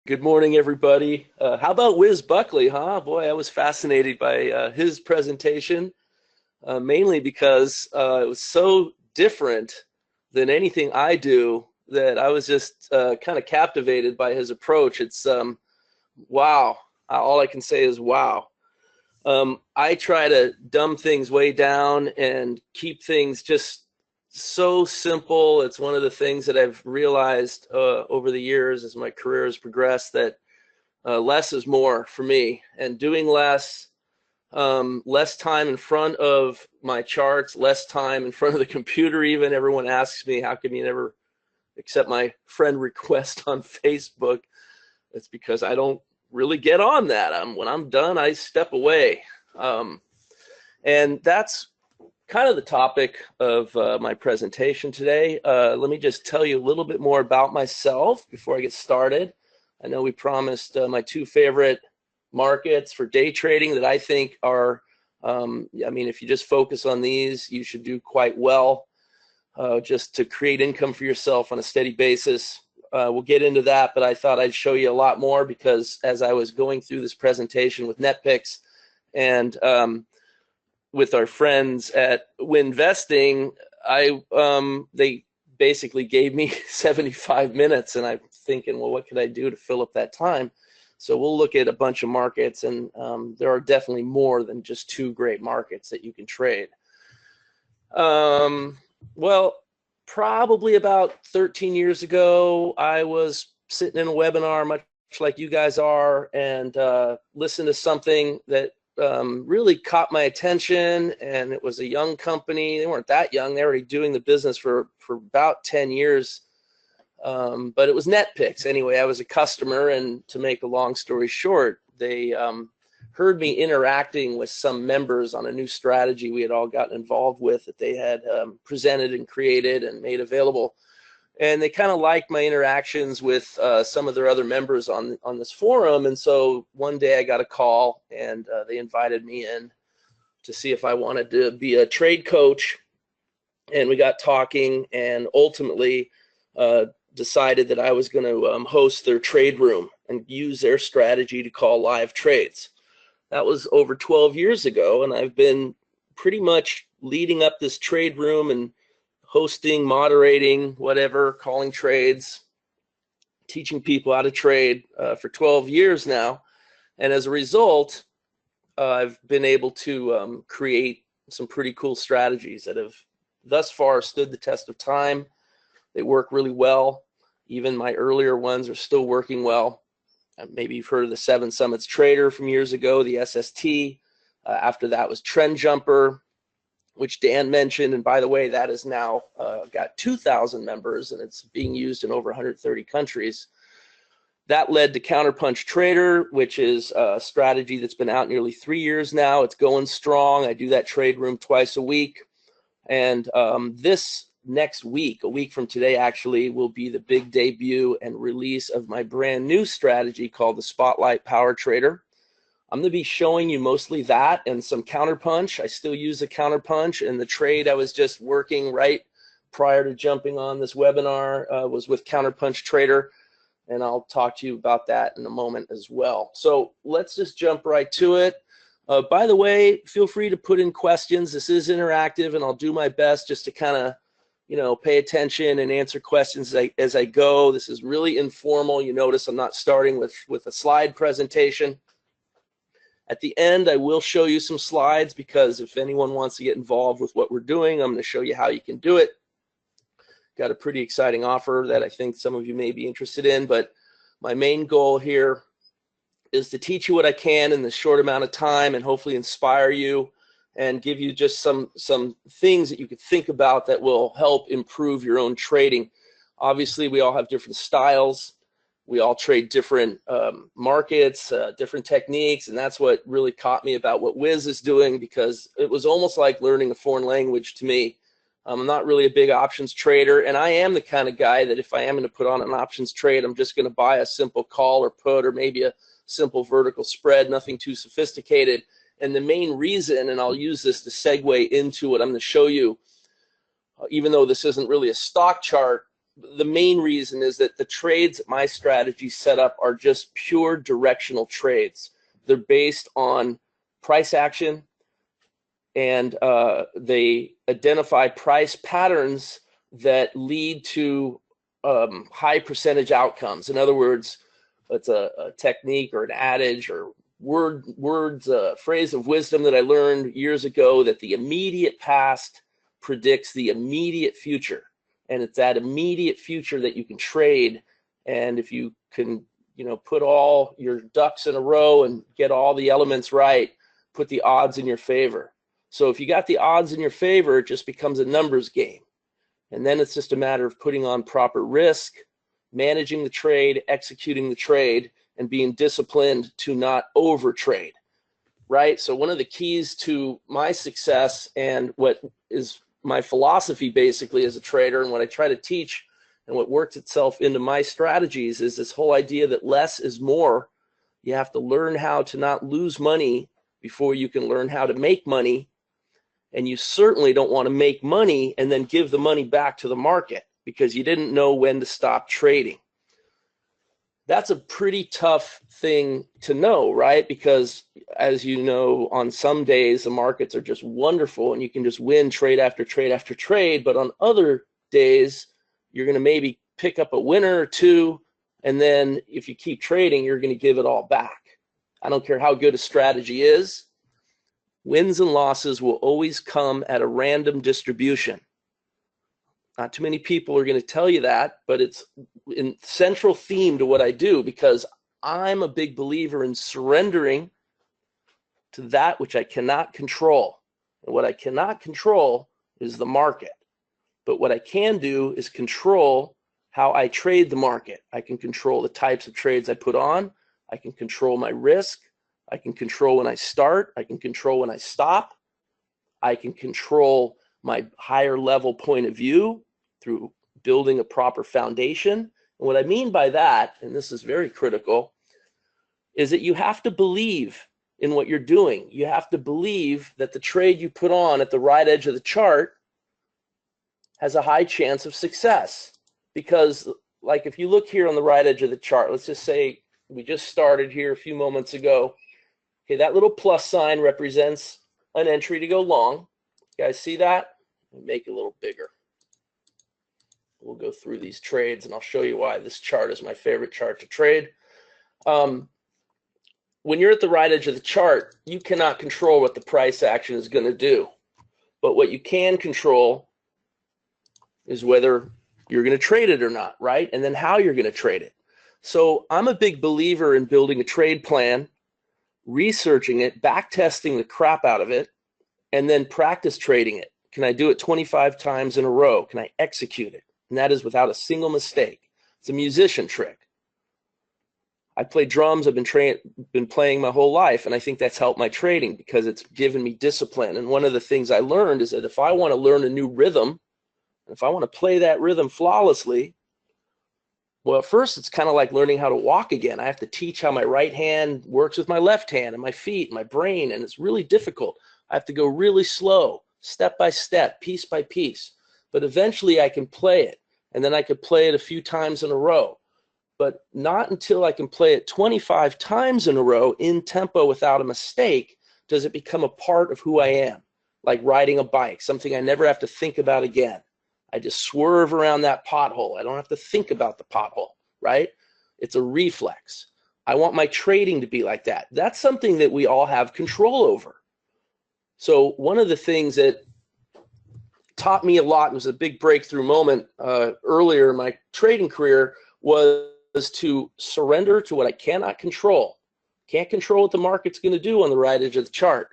Good morning, everybody. How about Wiz Buckley, huh? Boy, I was fascinated by his presentation, mainly because it was so different than anything I do that I was just kind of captivated by his approach. It's wow. All I can say is wow. I try to dumb things way down and keep things just so simple. It's one of the things that I've realized over the years as my career has progressed that less is more for me, and doing less, less time in front of my charts, less time in front of the computer. Even everyone asks me, how come you never accept my friend request on Facebook? It's because I don't really get on that. When I'm done, I step away. Um, and that's kind of the topic of my presentation today. Let me just tell you a little bit more about myself before I get started. I know we promised my two favorite markets for day trading that I think are, I mean, if you just focus on these, you should do quite well just to create income for yourself on a steady basis. We'll get into that, but I thought I'd show you a lot more because as I was going through this presentation with NetPicks and with our friends at Winvesting, they basically gave me 75 minutes, and I'm thinking, well, what could I do to fill up that time? So we'll look at a bunch of markets, and there are definitely more than just two great markets that you can trade. Well, probably about 13 years ago, I was sitting in a webinar, much like you guys are, and listened to something that really caught my attention. And it was a young company. They weren't that young. They were already doing the business for about 10 years. But it was NetPicks. Anyway, I was a customer, and to make a long story short, they heard me interacting with some members on a new strategy we had all gotten involved with that they had presented and created and made available. And they kind of liked my interactions with some of their other members on this forum. And so one day I got a call, and they invited me in to see if I wanted to be a trade coach. And we got talking, and ultimately decided that I was going to host their trade room and use their strategy to call live trades. That was over 12 years ago, and I've been pretty much leading up this trade room and hosting, moderating, whatever, calling trades, teaching people how to trade for 12 years now. And as a result, I've been able to create some pretty cool strategies that have thus far stood the test of time. They work really well. Even my earlier ones are still working well. Maybe you've heard of the 7 Summits Trader from years ago, the SST. After that was Trend Jumper, which Dan mentioned. And by the way, that is now got 2,000 members, and it's being used in over 130 countries. That led to Counterpunch Trader, which is a strategy that's been out nearly 3 years now. It's going strong. I do that trade room twice a week. And this next week, a week from today actually, will be the big debut and release of my brand new strategy called the Spotlight Power Trader. I'm going to be showing you mostly that and some Counterpunch. I still use the Counterpunch, and the trade I was just working right prior to jumping on this webinar was with Counterpunch Trader, and I'll talk to you about that in a moment as well. So let's just jump right to it. By the way, feel free to put in questions. This is interactive, and I'll do my best just to kind of pay attention and answer questions as I go. This is really informal. You notice I'm not starting with a slide presentation. At the end, I will show you some slides because if anyone wants to get involved with what we're doing, I'm going to show you how you can do it. Got a pretty exciting offer that I think some of you may be interested in, but my main goal here is to teach you what I can in this short amount of time and hopefully inspire you and give you just some things that you could think about that will help improve your own trading. Obviously, we all have different styles. We all trade different markets, different techniques, and that's what really caught me about what Wiz is doing, because it was almost like learning a foreign language to me. I'm not really a big options trader, and I am the kind of guy that if I am going to put on an options trade, I'm just going to buy a simple call or put or maybe a simple vertical spread, nothing too sophisticated. And the main reason, and I'll use this to segue into what I'm going to show you, even though this isn't really a stock chart, the main reason is that the trades my strategy set up are just pure directional trades. They're based on price action, and they identify price patterns that lead to high percentage outcomes. In other words, it's a technique or an adage or phrase of wisdom that I learned years ago, that the immediate past predicts the immediate future. And it's that immediate future that you can trade. And if you can, put all your ducks in a row and get all the elements right, put the odds in your favor. So if you got the odds in your favor, it just becomes a numbers game. And then it's just a matter of putting on proper risk, managing the trade, executing the trade, and being disciplined to not overtrade, right? So one of the keys to my success, and what is my philosophy basically as a trader, and what I try to teach and what works itself into my strategies, is this whole idea that less is more. You have to learn how to not lose money before you can learn how to make money. And you certainly don't want to make money and then give the money back to the market because you didn't know when to stop trading. That's a pretty tough thing to know, right? Because as you know, on some days the markets are just wonderful and you can just win trade after trade after trade. But on other days, you're going to maybe pick up a winner or two. And then if you keep trading, you're going to give it all back. I don't care how good a strategy is. Wins and losses will always come at a random distribution. Not too many people are going to tell you that, but it's a central theme to what I do, because I'm a big believer in surrendering to that which I cannot control. And what I cannot control is the market. But what I can do is control how I trade the market. I can control the types of trades I put on. I can control my risk. I can control when I start. I can control when I stop. I can control my higher level point of view through building a proper foundation. And what I mean by that, and this is very critical, is that you have to believe in what you're doing. You have to believe that the trade you put on at the right edge of the chart has a high chance of success. Because like if you look here on the right edge of the chart, let's just say we just started here a few moments ago. Okay, that little plus sign represents an entry to go long. You guys see that? Make it a little bigger. We'll go through these trades and I'll show you why this chart is my favorite chart to trade. When you're at the right edge of the chart, you cannot control what the price action is going to do. But what you can control is whether you're going to trade it or not, right? And then how you're going to trade it. So I'm a big believer in building a trade plan, researching it, back testing the crap out of it, and then practice trading it. Can I do it 25 times in a row? Can I execute it? And that is without a single mistake. It's a musician trick. I play drums. I've been playing my whole life, and I think that's helped my trading because it's given me discipline. And one of the things I learned is that if I want to learn a new rhythm, and if I want to play that rhythm flawlessly, well, at first it's kind of like learning how to walk again. I have to teach how my right hand works with my left hand and my feet and my brain, and it's really difficult. I have to go really slow, step by step, piece by piece. But eventually I can play it, and then I could play it a few times in a row. But not until I can play it 25 times in a row in tempo without a mistake does it become a part of who I am, like riding a bike, something I never have to think about again. I just swerve around that pothole. I don't have to think about the pothole, right? It's a reflex. I want my trading to be like that. That's something that we all have control over. So one of the things that taught me a lot, was a big breakthrough moment earlier in my trading career, was to surrender to what I cannot control. Can't control what the market's going to do on the right edge of the chart.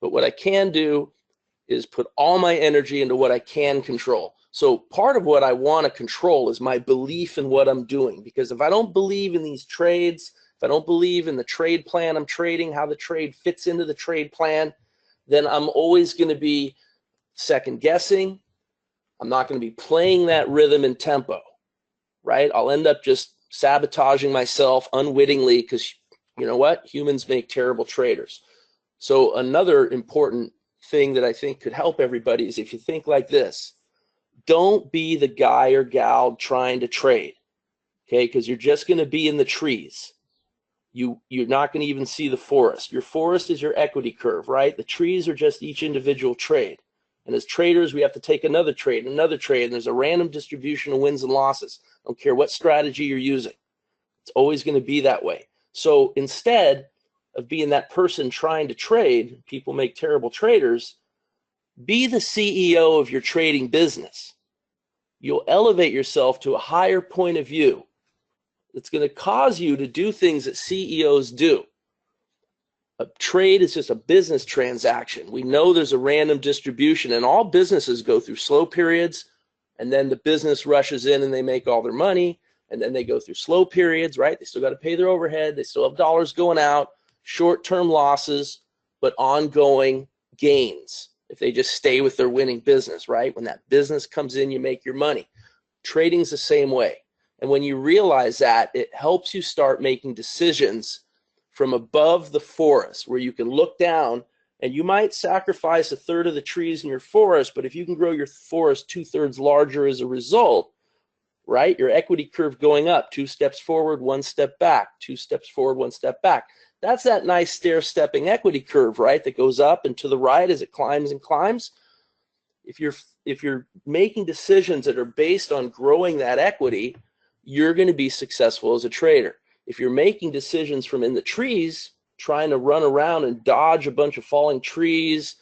But what I can do is put all my energy into what I can control. So part of what I want to control is my belief in what I'm doing. Because if I don't believe in these trades, if I don't believe in the trade plan I'm trading, how the trade fits into the trade plan, then I'm always going to be second guessing. I'm not going to be playing that rhythm and tempo, right? I'll end up just sabotaging myself unwittingly because, you know what? Humans make terrible traders. So another important thing that I think could help everybody is if you think like this: don't be the guy or gal trying to trade, okay? Because you're just going to be in the trees. You're not going to even see the forest. Your forest is your equity curve, right? The trees are just each individual trade. And as traders, we have to take another trade, and there's a random distribution of wins and losses. I don't care what strategy you're using. It's always going to be that way. So instead of being that person trying to trade, people make terrible traders, be the CEO of your trading business. You'll elevate yourself to a higher point of view. It's going to cause you to do things that CEOs do. A trade is just a business transaction. We know there's a random distribution, and all businesses go through slow periods, and then the business rushes in and they make all their money, and then they go through slow periods, right? They still got to pay their overhead. They still have dollars going out, short-term losses, but ongoing gains if they just stay with their winning business, right? When that business comes in, you make your money. Trading's the same way. And when you realize that, it helps you start making decisions from above the forest, where you can look down, and you might sacrifice a third of the trees in your forest, but if you can grow your forest 2/3 larger as a result, right? Your equity curve going up, 2 steps forward, 1 step back, 2 steps forward, 1 step back. That's that nice stair-stepping equity curve, right? That goes up and to the right as it climbs and climbs. If you're making decisions that are based on growing that equity, you're going to be successful as a trader. If you're making decisions from in the trees, trying to run around and dodge a bunch of falling trees,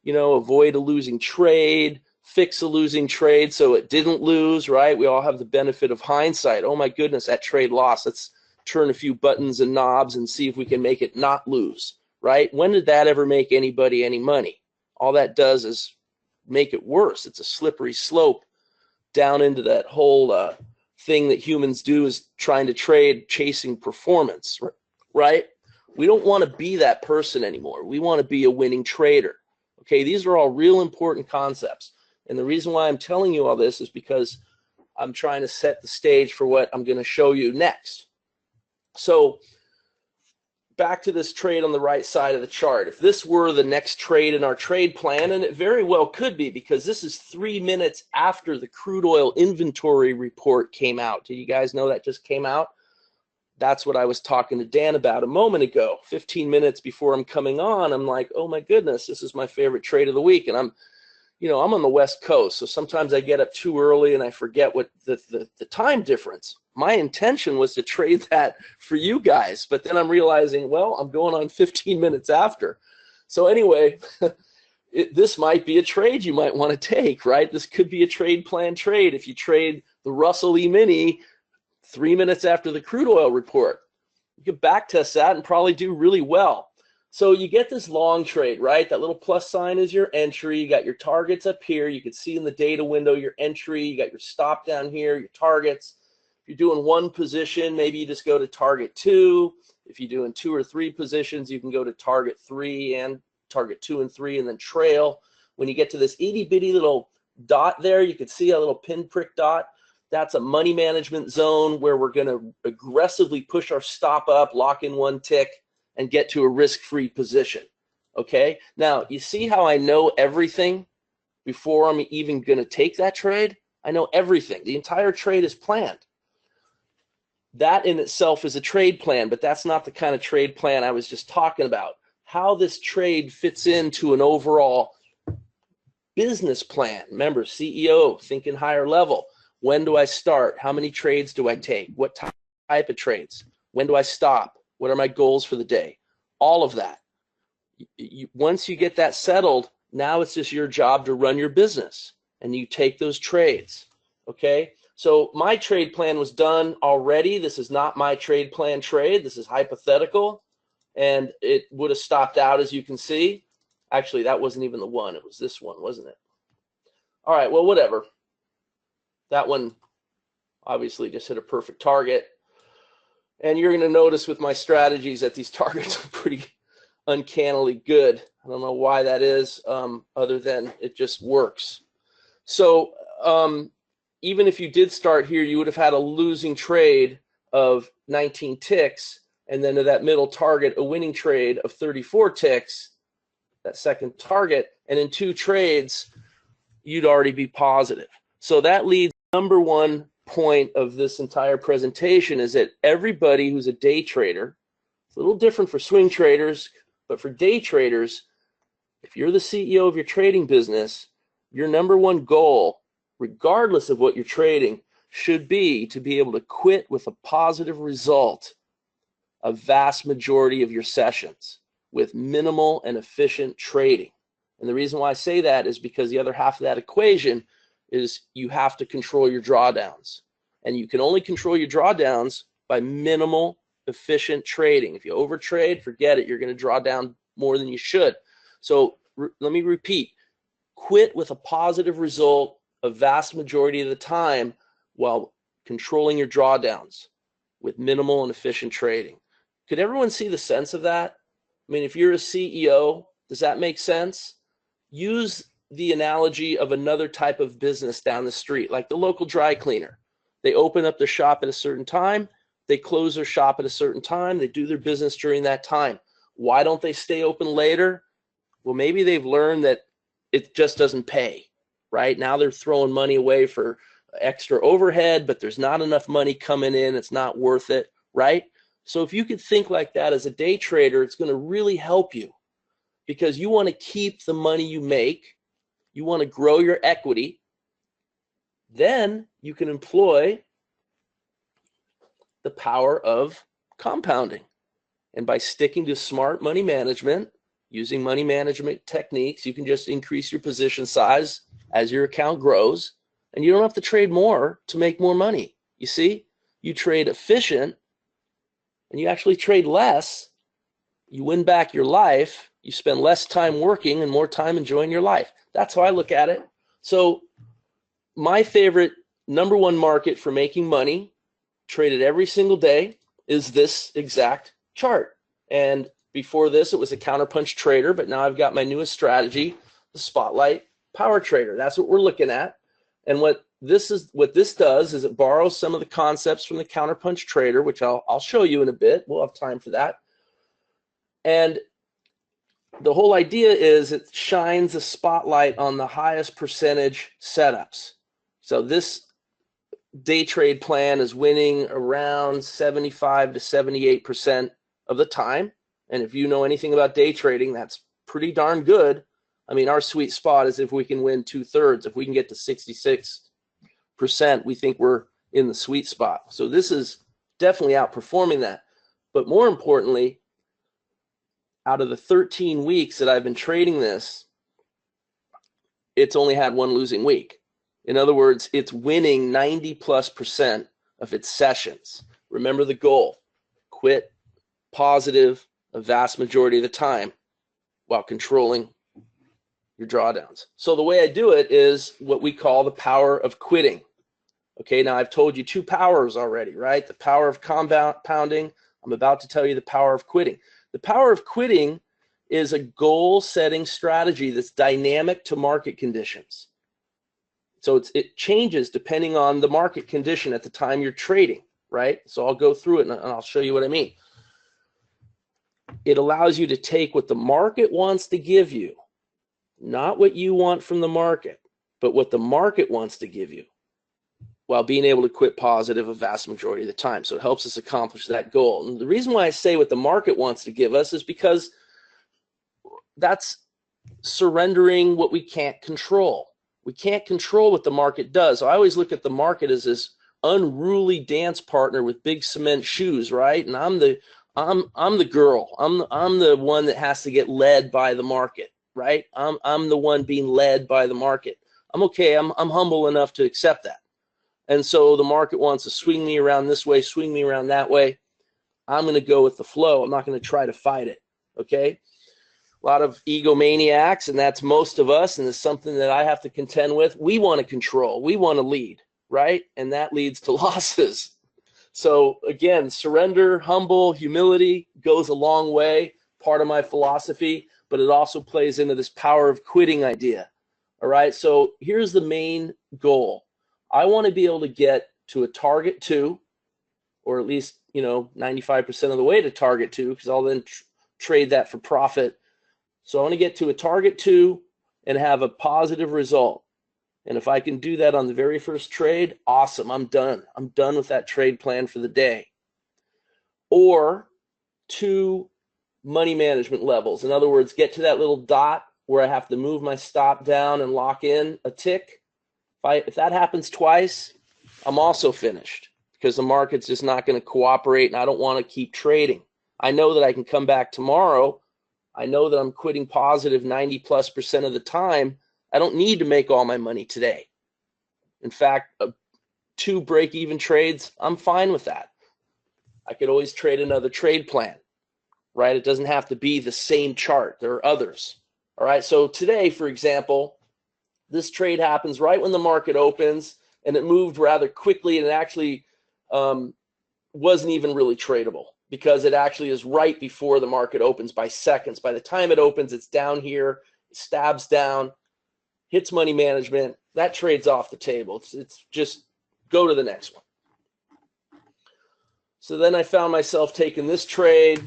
avoid a losing trade, fix a losing trade so it didn't lose, right? We all have the benefit of hindsight. Oh my goodness, that trade lost. Let's turn a few buttons and knobs and see if we can make it not lose, right? When did that ever make anybody any money? All that does is make it worse. It's a slippery slope down into that whole thing that humans do, is trying to trade chasing performance, right? We don't want to be that person anymore. We want to be a winning trader. Okay, these are all real important concepts. And the reason why I'm telling you all this is because I'm trying to set the stage for what I'm going to show you next. So back to this trade on the right side of the chart. If this were the next trade in our trade plan, and it very well could be, because this is 3 minutes after the crude oil inventory report came out. Do you guys know that just came out? That's what I was talking to Dan about a moment ago. 15 minutes before I'm coming on, I'm like, oh my goodness, this is my favorite trade of the week. And I'm on the West Coast, so sometimes I get up too early and I forget what the time difference. My intention was to trade that for you guys, but then I'm realizing, well, I'm going on 15 minutes after. So anyway, this might be a trade you might want to take, right? This could be a trade plan trade if you trade the Russell E-mini 3 minutes after the crude oil report. You could backtest that and probably do really well. So you get this long trade, right? That little plus sign is your entry. You got your targets up here. You can see in the data window your entry. You got your stop down here, your targets. If you're doing one position, maybe you just go to target 2. If you're doing 2 or 3 positions, you can go to target 3 and target 2 and 3 and then trail. When you get to this itty bitty little dot there, you can see a little pinprick dot. That's a money management zone where we're going to aggressively push our stop up, lock in 1 tick, and get to a risk-free position. Okay? Now, you see how I know everything before I'm even going to take that trade? I know everything. The entire trade is planned. That in itself is a trade plan, but that's not the kind of trade plan I was just talking about. How this trade fits into an overall business plan. Remember, CEO, thinking higher level. When do I start? How many trades do I take? What type of trades? When do I stop? What are my goals for the day? All of that. Once you get that settled, now it's just your job to run your business, and you take those trades. Okay? So my trade plan was done already. This is not my trade plan trade. This is hypothetical, and it would have stopped out, as you can see. Actually, that wasn't even the one. It was this one, wasn't it? All right, well, whatever. That one obviously just hit a perfect target. And you're going to notice with my strategies that these targets are pretty uncannily good. I don't know why that is, other than it just works. So even if you did start here, you would have had a losing trade of 19 ticks, and then to that middle target, a winning trade of 34 ticks, that second target. And in 2 trades, you'd already be positive. So that leads number one point of this entire presentation is that everybody who's a day trader, it's a little different for swing traders, but for day traders, if you're the CEO of your trading business, your number one goal, regardless of what you're trading, should be to be able to quit with a positive result a vast majority of your sessions with minimal and efficient trading. And the reason why I say that is because the other half of that equation is you have to control your drawdowns. And you can only control your drawdowns by minimal efficient trading. If you overtrade, forget it. You're going to draw down more than you should. So let me repeat, quit with a positive result a vast majority of the time while controlling your drawdowns with minimal and efficient trading. Could everyone see the sense of that? I mean, if you're a CEO, does that make sense? Use the analogy of another type of business down the street, like the local dry cleaner. They open up their shop at a certain time, they close their shop at a certain time, they do their business during that time. Why don't they stay open later? Well, maybe they've learned that it just doesn't pay, right? Now they're throwing money away for extra overhead, but there's not enough money coming in, it's not worth it, right? So if you could think like that as a day trader, it's going to really help you because you want to keep the money you make, you want to grow your equity, then you can employ the power of compounding. And by sticking to smart money management, using money management techniques, you can just increase your position size as your account grows, and you don't have to trade more to make more money. You see, you trade efficient, and you actually trade less, you win back your life, you spend less time working and more time enjoying your life. That's how I look at it. So my favorite number one market for making money, traded every single day, is this exact chart. And before this, it was a Counterpunch trader, but now I've got my newest strategy, the Spotlight Power Trader. That's what we're looking at. And what this does is it borrows some of the concepts from the Counterpunch trader, which I'll show you in a bit. We'll have time for that. And the whole idea is it shines a spotlight on the highest percentage setups. So this day trade plan is winning around 75 to 78% of the time. And if you know anything about day trading, that's pretty darn good. I mean, our sweet spot is if we can win 2/3. If we can get to 66%, we think we're in the sweet spot. So this is definitely outperforming that. But more importantly, out of the 13 weeks that I've been trading this, it's only had one losing week. In other words, it's winning 90+% of its sessions. Remember the goal, quit positive a vast majority of the time while controlling your drawdowns. So the way I do it is what we call the power of quitting. Okay, now I've told you two powers already, right? The power of compounding. I'm about to tell you the power of quitting. The power of quitting is a goal-setting strategy that's dynamic to market conditions. So it changes depending on the market condition at the time you're trading, right? So I'll go through it and I'll show you what I mean. It allows you to take what the market wants to give you, not what you want from the market, but what the market wants to give you, while being able to quit positive a vast majority of the time. So it helps us accomplish that goal. And the reason why I say what the market wants to give us is because that's surrendering what we can't control. We can't control what the market does. So I always look at the market as this unruly dance partner with big cement shoes, right? And I'm the girl. I'm the one that has to get led by the market, right? I'm the one being led by the market. I'm okay. I'm humble enough to accept that. And so the market wants to swing me around this way, swing me around that way. I'm going to go with the flow. I'm not going to try to fight it. Okay. A lot of egomaniacs, and that's most of us, and it's something that I have to contend with. We want to control. We want to lead, right? And that leads to losses. So again, surrender, humble, humility goes a long way, part of my philosophy, but it also plays into this power of quitting idea. All right, so here's the main goal. I want to be able to get to a target 2, or at least 95% of the way to target 2, because I'll then trade that for profit. So I want to get to a target 2 and have a positive result. And if I can do that on the very first trade, awesome, I'm done. I'm done with that trade plan for the day. Or 2 money management levels. In other words, get to that little dot where I have to move my stop down and lock in a tick. If that happens twice, I'm also finished because the market's just not going to cooperate and I don't want to keep trading. I know that I can come back tomorrow. I know that I'm quitting positive 90+% of the time. I don't need to make all my money today. In fact, 2 break-even trades, I'm fine with that. I could always trade another trade plan, right? It doesn't have to be the same chart. There are others. All right, so today, for example, this trade happens right when the market opens, and it moved rather quickly, and it actually wasn't even really tradable because it actually is right before the market opens by seconds. By the time it opens, it's down here, stabs down, hits money management. That trade's off the table. It's just go to the next one. So then I found myself taking this trade.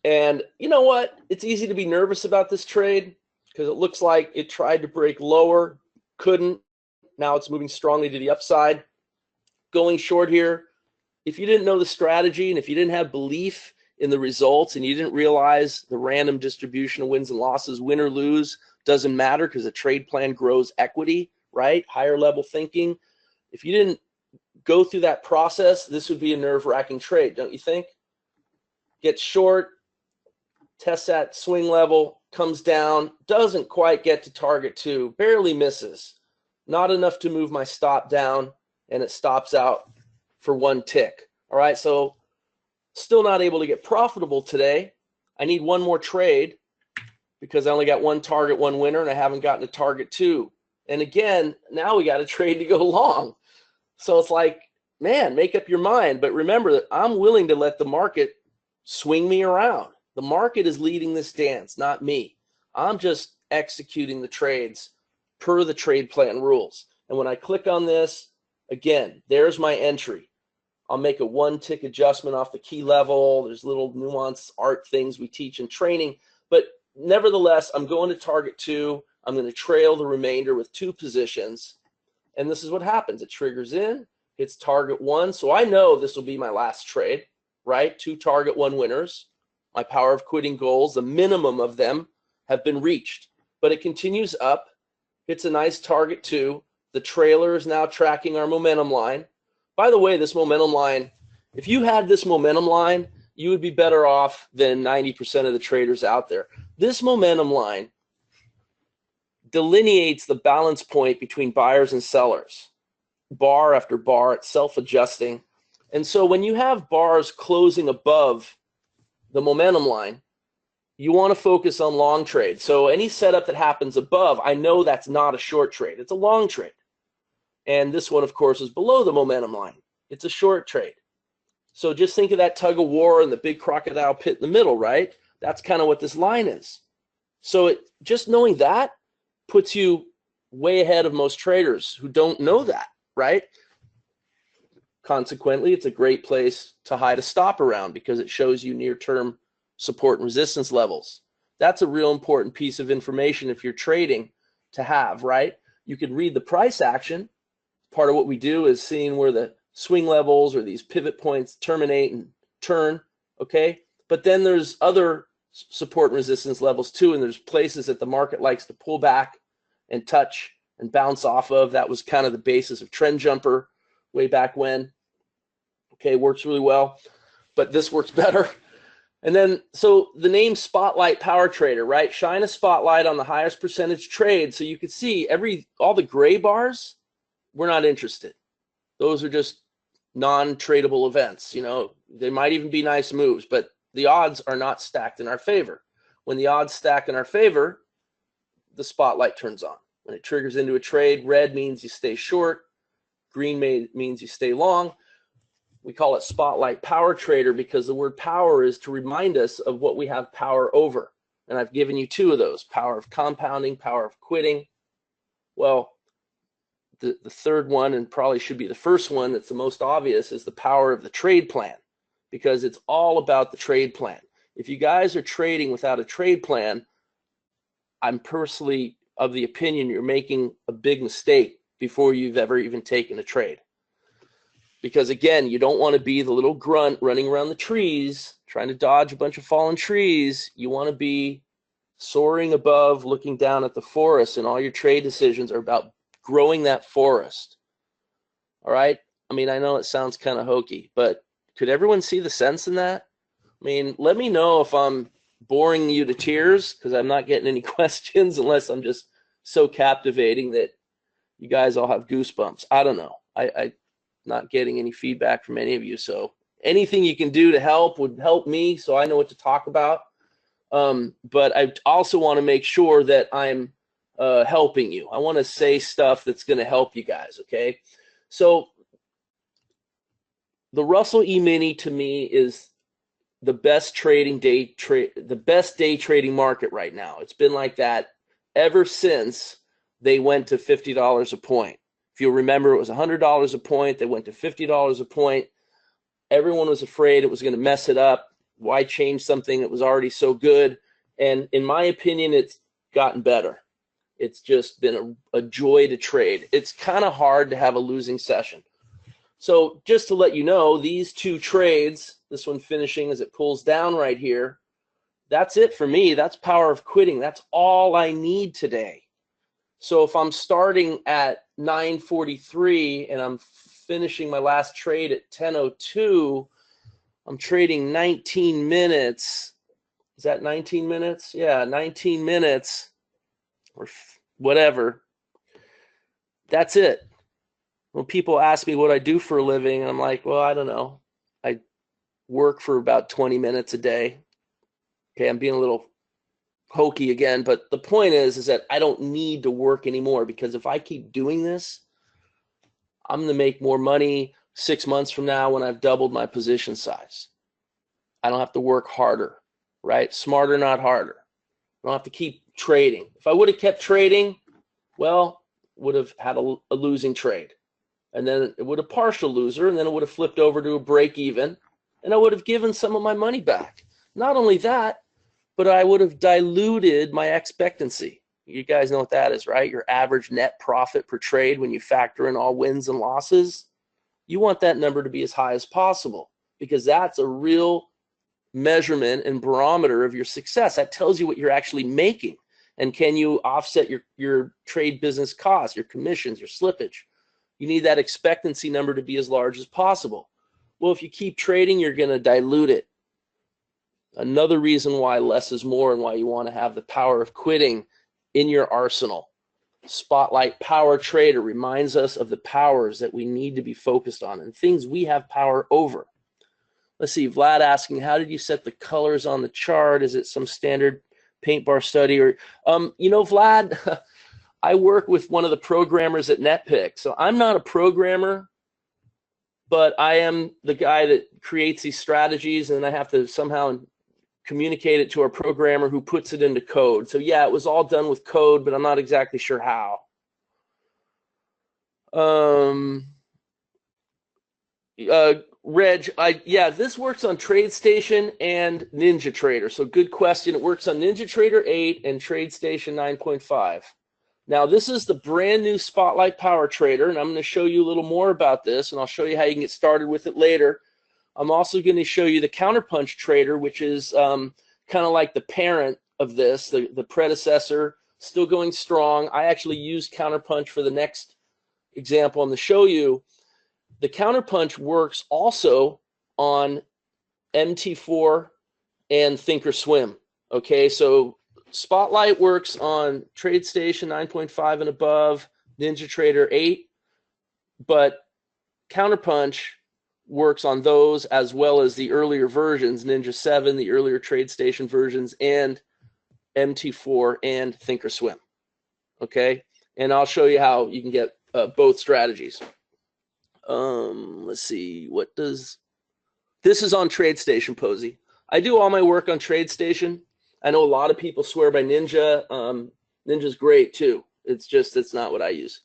And you know what? It's easy to be nervous about this trade because it looks like it tried to break lower, couldn't. Now it's moving strongly to the upside. Going short here, if you didn't know the strategy and if you didn't have belief in the results and you didn't realize the random distribution of wins and losses, win or lose, doesn't matter because a trade plan grows equity, right? Higher level thinking. If you didn't go through that process, this would be a nerve-wracking trade, don't you think? Gets short, tests that swing level, comes down, doesn't quite get to target 2, barely misses. Not enough to move my stop down, and it stops out for 1 tick. All right, so still not able to get profitable today. I need 1 more trade because I only got 1 target, 1 winner, and I haven't gotten to target 2. And again, now we got a trade to go long. So it's like, man, make up your mind. But remember that I'm willing to let the market swing me around. The market is leading this dance, not me. I'm just executing the trades per the trade plan rules. And when I click on this, again, there's my entry. I'll make a 1 tick adjustment off the key level. There's little nuanced art things we teach in training. But nevertheless, I'm going to target 2. I'm going to trail the remainder with 2 positions. And this is what happens. It triggers in, hits target 1. So I know this will be my last trade, right? 2 target 1 winners. My power of quitting goals, the minimum of them have been reached. But it continues up, hits a nice target 2. The trailer is now tracking our momentum line. By the way, this momentum line, if you had this momentum line, you would be better off than 90% of the traders out there. This momentum line delineates the balance point between buyers and sellers. Bar after bar, it's self-adjusting. And so when you have bars closing above the momentum line, you want to focus on long trade. So any setup that happens above, I know that's not a short trade. It's a long trade. And this one, of course, is below the momentum line. It's a short trade. So just think of that tug of war and the big crocodile pit in the middle, right? That's kind of what this line is. So just knowing that puts you way ahead of most traders who don't know that, right? Consequently, it's a great place to hide a stop around because it shows you near-term support and resistance levels. That's a real important piece of information if you're trading to have, right? You can read the price action. Part of what we do is seeing where the swing levels or these pivot points terminate and turn, okay? But then there's other support and resistance levels too, and there's places that the market likes to pull back and touch and bounce off of. That was kind of the basis of Trend Jumper way back when. Okay, works really well, but this works better. And then, so the name Spotlight Power Trader, right? Shine a spotlight on the highest percentage trade. So you could see all the gray bars, we're not interested. Those are just non-tradable events. You know, they might even be nice moves, but the odds are not stacked in our favor. When the odds stack in our favor, the spotlight turns on. When it triggers into a trade, red means you stay short, green means you stay long. We call it Spotlight Power Trader because the word power is to remind us of what we have power over. And I've given you 2 of those, power of compounding, power of quitting. Well, the third one, and probably should be the first one that's the most obvious, is the power of the trade plan, because it's all about the trade plan. If you guys are trading without a trade plan, I'm personally of the opinion you're making a big mistake before you've ever even taken a trade. Because again, you don't want to be the little grunt running around the trees, trying to dodge a bunch of fallen trees. You want to be soaring above, looking down at the forest, and all your trade decisions are about growing that forest. All right? I mean, I know it sounds kind of hokey, but could everyone see the sense in that? I mean, let me know if I'm boring you to tears, because I'm not getting any questions unless I'm just so captivating that you guys all have goosebumps. I don't know. I'm not getting any feedback from any of you, so anything you can do to help would help me so I know what to talk about. But I also want to make sure that I'm helping you. I want to say stuff that's going to help you guys, okay? So the Russell E-mini to me is the best the best day trading market right now. It's been like that ever since they went to $50 a point. If you'll remember, it was $100 a point. They went to $50 a point. Everyone was afraid it was going to mess it up. Why change something that was already so good? And in my opinion, it's gotten better. It's just been a joy to trade. It's kind of hard to have a losing session. So just to let you know, these two trades, this one finishing as it pulls down right here, that's it for me. That's power of quitting. That's all I need today. So if I'm starting at 9:43 and I'm finishing my last trade at 10:02, I'm trading 19 minutes. Is that 19 minutes? Yeah, 19 minutes or whatever. That's it. When people ask me what I do for a living, I'm like, well, I don't know. I work for about 20 minutes a day. Okay, I'm being a little hokey again, but the point is that I don't need to work anymore, because if I keep doing this, I'm going to make more money 6 months from now when I've doubled my position size. I don't have to work harder, right? Smarter, not harder. I don't have to keep trading. If I would have kept trading, well, would have had a losing trade. And then it would have partial loser, and then it would have flipped over to a break even, and I would have given some of my money back. Not only that, but I would have diluted my expectancy. You guys know what that is, right? Your average net profit per trade when you factor in all wins and losses. You want that number to be as high as possible, because that's a real measurement and barometer of your success. That tells you what you're actually making. And can you offset your trade business costs, your commissions, your slippage? You need that expectancy number to be as large as possible. Well, if you keep trading, you're going to dilute it. Another reason why less is more, and why you want to have the power of quitting in your arsenal. Spotlight Power Trader reminds us of the powers that we need to be focused on and things we have power over. Let's see, Vlad asking, how did you set the colors on the chart? Is it some standard paint bar study? Or, you know, Vlad, I work with one of the programmers at NetPicks. So I'm not a programmer, but I am the guy that creates these strategies, and I have to somehow communicate it to our programmer who puts it into code. So yeah, it was all done with code, but I'm not exactly sure how. Reg, yeah, this works on TradeStation and NinjaTrader. So good question. It works on NinjaTrader 8 and TradeStation 9.5. Now, this is the brand new Spotlight Power Trader, and I'm going to show you a little more about this, and I'll show you how you can get started with it later. I'm also going to show you the Counterpunch Trader, which is kind of like the parent of this, the predecessor, still going strong. I actually used Counterpunch for the next example I'm going to show you. The Counterpunch works also on MT4 and Thinkorswim. Okay, so Spotlight works on TradeStation 9.5 and above, NinjaTrader 8, but Counterpunch works on those as well as the earlier versions, Ninja 7, the earlier TradeStation versions, and MT4 and Thinkorswim. Okay, and I'll show you how you can get both strategies. Let's see, what does this is on TradeStation, Posey. I do all my work on TradeStation. I know a lot of people swear by Ninja. Ninja's great too. It's not what I use.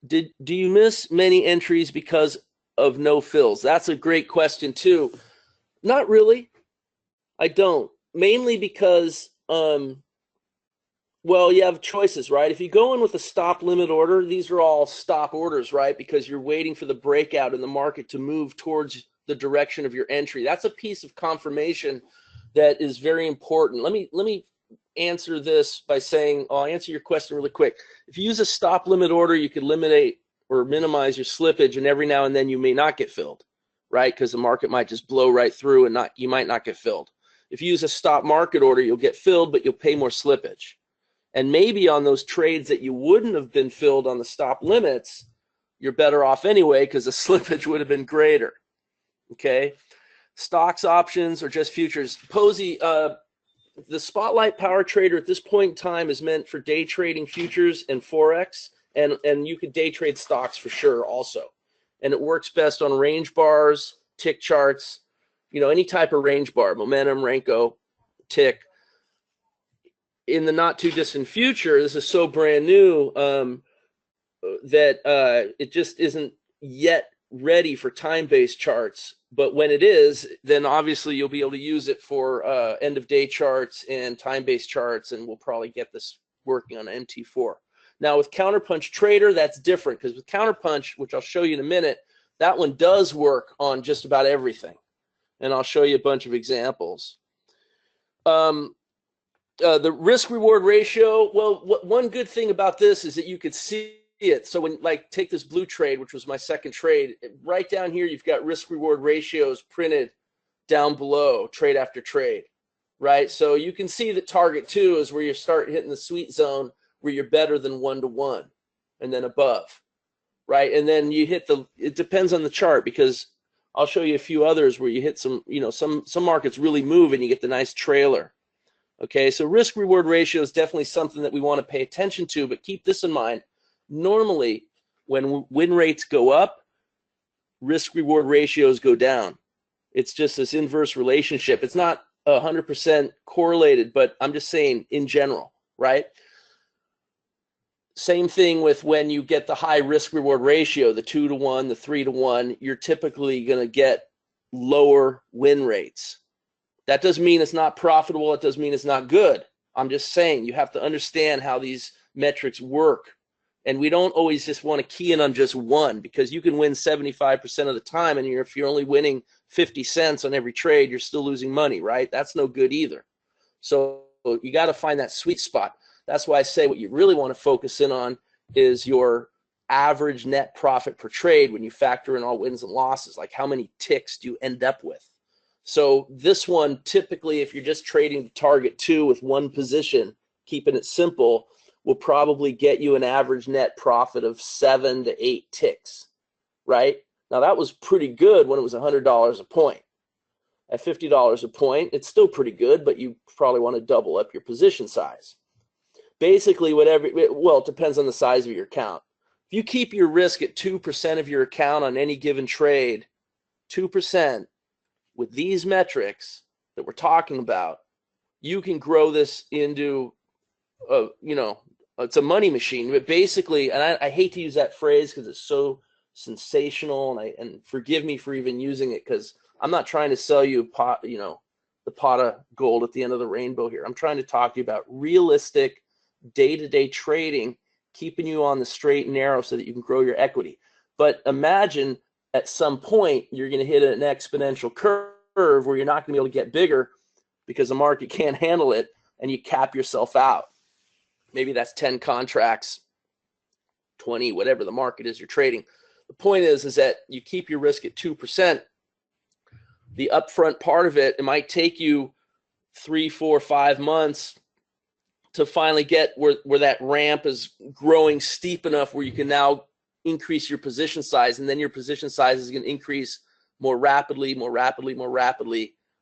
Do you miss many entries because of no fills? That's a great question too. Not really. I don't. Mainly because Well, you have choices, right? If you go in with a stop limit order, these are all stop orders, right? Because you're waiting for the breakout in the market to move towards the direction of your entry. That's a piece of confirmation that is very important. Let me answer this by saying, I'll answer your question really quick. If you use a stop limit order, you could eliminate or minimize your slippage, and every now and then you may not get filled, right? Because the market might just blow right through and you might not get filled. If you use a stop market order, you'll get filled, but you'll pay more slippage. And maybe on those trades that you wouldn't have been filled on the stop limits, you're better off anyway because the slippage would have been greater. Okay, stocks, options, or just futures. Posey, the Spotlight Power Trader at this point in time is meant for day trading futures and Forex, and you could day trade stocks for sure also. And it works best on range bars, tick charts, any type of range bar, momentum, Renko, tick. In the not too distant future, this is so brand new that it just isn't yet ready for time-based charts. But when it is, then obviously you'll be able to use it for end-of-day charts and time-based charts, and we'll probably get this working on MT4. Now with Counterpunch Trader, that's different, because with Counterpunch, which I'll show you in a minute, that one does work on just about everything. And I'll show you a bunch of examples. The risk-reward ratio, well, one good thing about this is that you could see it. So when, take this blue trade, which was my second trade, right down here, you've got risk-reward ratios printed down below, trade after trade, right? So you can see that target 2 is where you start hitting the sweet zone where you're better than 1-to-1 and then above, right? And then you hit it depends on the chart, because I'll show you a few others where you hit some markets really move and you get the nice trailer. Okay, so risk-reward ratio is definitely something that we want to pay attention to, but keep this in mind. Normally, when win rates go up, risk-reward ratios go down. It's just this inverse relationship. It's not 100% correlated, but I'm just saying in general, right? Same thing with when you get the high risk-reward ratio, the 2-to-1, the 3-to-1, you're typically going to get lower win rates. That doesn't mean it's not profitable. It doesn't mean it's not good. I'm just saying you have to understand how these metrics work. And we don't always just want to key in on just one, because you can win 75% of the time, and if you're only winning 50 cents on every trade, you're still losing money, right? That's no good either. So you got to find that sweet spot. That's why I say what you really want to focus in on is your average net profit per trade when you factor in all wins and losses. Like, how many ticks do you end up with? So this one, typically, if you're just trading to target 2 with one position, keeping it simple, will probably get you an average net profit of 7 to 8 ticks, right? Now, that was pretty good when it was $100 a point. At $50 a point, it's still pretty good, but you probably want to double up your position size. Basically, it depends on the size of your account. If you keep your risk at 2% of your account on any given trade, 2%, with these metrics that we're talking about, you can grow this into, it's a money machine. But basically, and I hate to use that phrase because it's so sensational, and forgive me for even using it, because I'm not trying to sell you the pot of gold at the end of the rainbow here. I'm trying to talk to you about realistic day-to-day trading, keeping you on the straight and narrow so that you can grow your equity. But imagine at some point you're going to hit an exponential curve where you're not going to be able to get bigger because the market can't handle it, and you cap yourself out. Maybe that's 10 contracts, 20, whatever the market is you're trading. The point is that you keep your risk at 2%. The upfront part of it might take you 3, 4, 5 months to finally get where that ramp is growing steep enough where you can now increase your position size, and then your position size is going to increase more rapidly,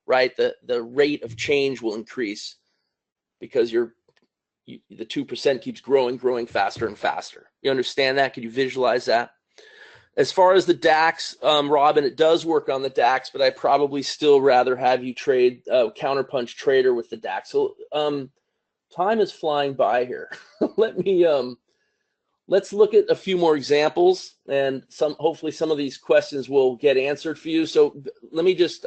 right? The rate of change will increase because the 2% keeps growing faster and faster. You understand that? Could you visualize that? As far as the DAX, Robin, it does work on the DAX, but I probably still rather have you trade Counterpunch Trader with the DAX. So time is flying by here. Let's look at a few more examples, and hopefully some of these questions will get answered for you. So let me just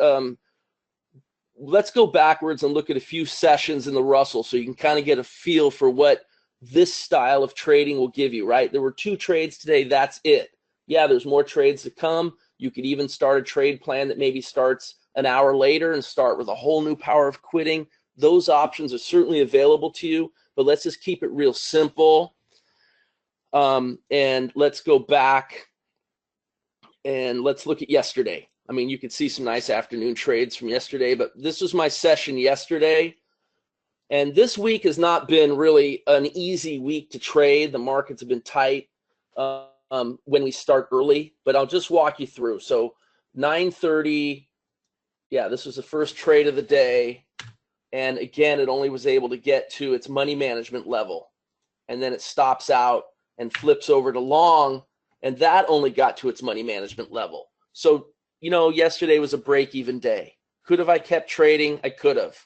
let's go backwards and look at a few sessions in the Russell so you can kind of get a feel for what this style of trading will give you, right? There were 2 trades today, that's it. Yeah, there's more trades to come. You could even start a trade plan that maybe starts an hour later and start with a whole new power of quitting. Those options are certainly available to you, but let's just keep it real simple. And let's go back and let's look at yesterday. I mean, you could see some nice afternoon trades from yesterday, but this was my session yesterday. And this week has not been really an easy week to trade. The markets have been tight when we start early, but I'll just walk you through. So 9:30, yeah, this was the first trade of the day. And again, it only was able to get to its money management level. And then it stops out and flips over to long, and that only got to its money management level. So, you know, yesterday was a break-even day. Could have I kept trading? I could have,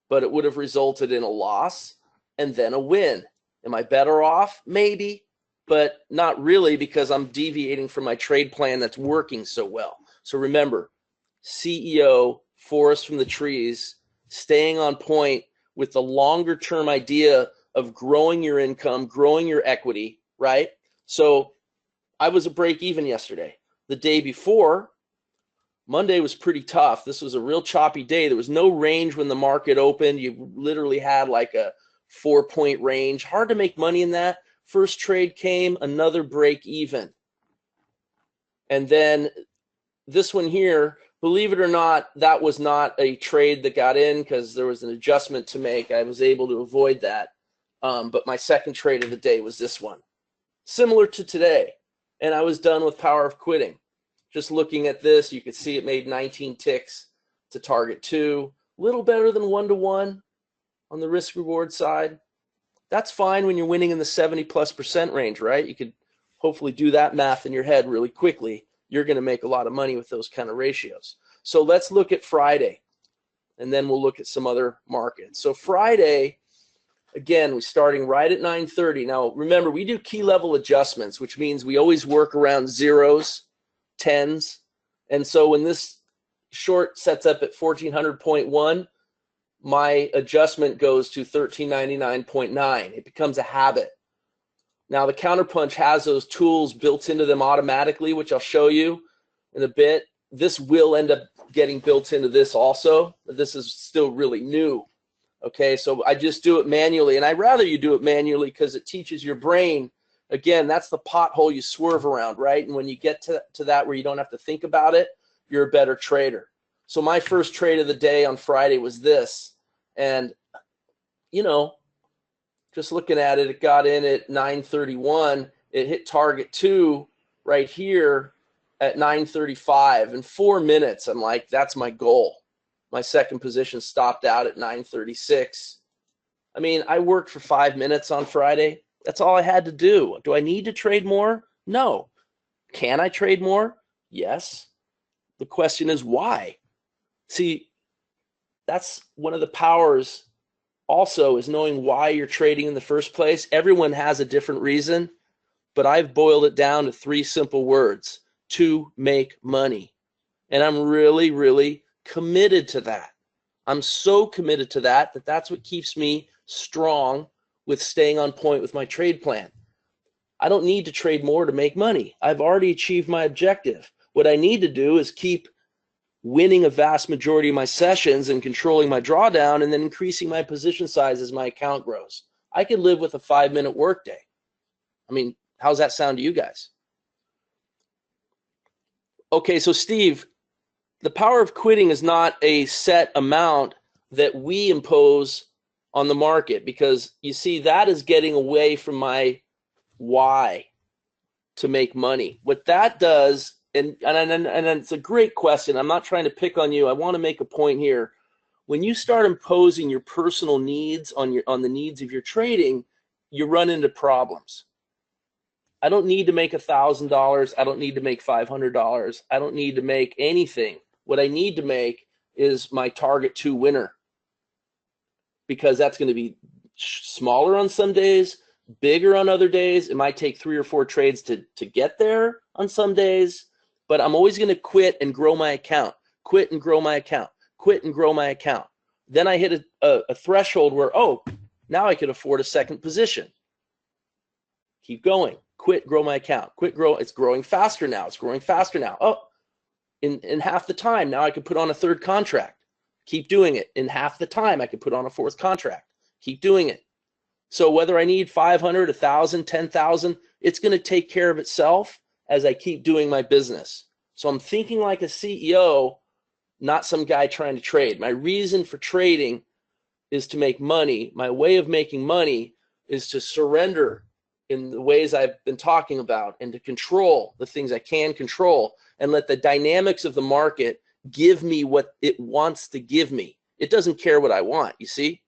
but it would have resulted in a loss and then a win. Am I better off? Maybe, but not really, because I'm deviating from my trade plan that's working so well. So remember, CEO, forest from the trees, staying on point with the longer term idea of growing your income, growing your equity, right? So I was a break even yesterday. The day before, Monday was pretty tough. This was a real choppy day. There was no range when the market opened. You literally had like a 4-point range. Hard to make money in that. First trade came, another break even. And then this one here, believe it or not, that was not a trade that got in because there was an adjustment to make. I was able to avoid that. But my second trade of the day was this one. Similar to today. And I was done with power of quitting. Just looking at this, you could see it made 19 ticks to target 2. A little better than 1-to-1 on the risk reward side. That's fine when you're winning in the 70+% range, right? You could hopefully do that math in your head really quickly. You're going to make a lot of money with those kind of ratios. So let's look at Friday, and then we'll look at some other markets. So Friday, again, we're starting right at 9:30. Now, remember, we do key level adjustments, which means we always work around zeros, tens. And so when this short sets up at 1400.1, my adjustment goes to 1399.9. It becomes a habit. Now, the Counterpunch has those tools built into them automatically, which I'll show you in a bit. This will end up getting built into this also. This is still really new. Okay, so I just do it manually, and I'd rather you do it manually because it teaches your brain. Again, that's the pothole you swerve around, right? And when you get to that where you don't have to think about it, you're a better trader. So my first trade of the day on Friday was this. And, you know, just looking at it, it got in at 9:31. It hit target 2 right here at 9:35. In 4 minutes, I'm like, that's my goal. My second position stopped out at 9:36. I mean, I worked for 5 minutes on Friday. That's all I had to do. Do I need to trade more? No. Can I trade more? Yes. The question is why? See, that's one of the powers also, is knowing why you're trading in the first place. Everyone has a different reason, but I've boiled it down to 3 simple words: to make money. And I'm really, really committed to that. I'm so committed to that that that's what keeps me strong with staying on point with my trade plan. I don't need to trade more to make money. I've already achieved my objective. What I need to do is keep winning a vast majority of my sessions and controlling my drawdown, and then increasing my position size as my account grows. I could live with a 5-minute workday. I mean, how's that sound to you guys? Okay, so Steve, the power of quitting is not a set amount that we impose on the market, because you see, that is getting away from my why to make money. What that does, and it's a great question. I'm not trying to pick on you. I want to make a point here. When you start imposing your personal needs on the needs of your trading, you run into problems. I don't need to make $1,000. I don't need to make $500. I don't need to make anything. What I need to make is my target 2 winner, because that's going to be smaller on some days, bigger on other days. It might take 3 or 4 trades to get there on some days, but I'm always going to quit and grow my account, quit and grow my account, quit and grow my account. Then I hit a threshold where, oh, now I could afford a second position. Keep going. Quit, grow my account. Quit, grow. It's growing faster now. It's growing faster now. Oh, in half the time, now I could put on a third contract. Keep doing it. In half the time, I could put on a fourth contract. Keep doing it. So whether I need 500, 1,000, 10,000, it's going to take care of itself as I keep doing my business. So I'm thinking like a CEO, not some guy trying to trade. My reason for trading is to make money. My way of making money is to surrender in the ways I've been talking about and to control the things I can control and let the dynamics of the market give me what it wants to give me. It doesn't care what I want, you see?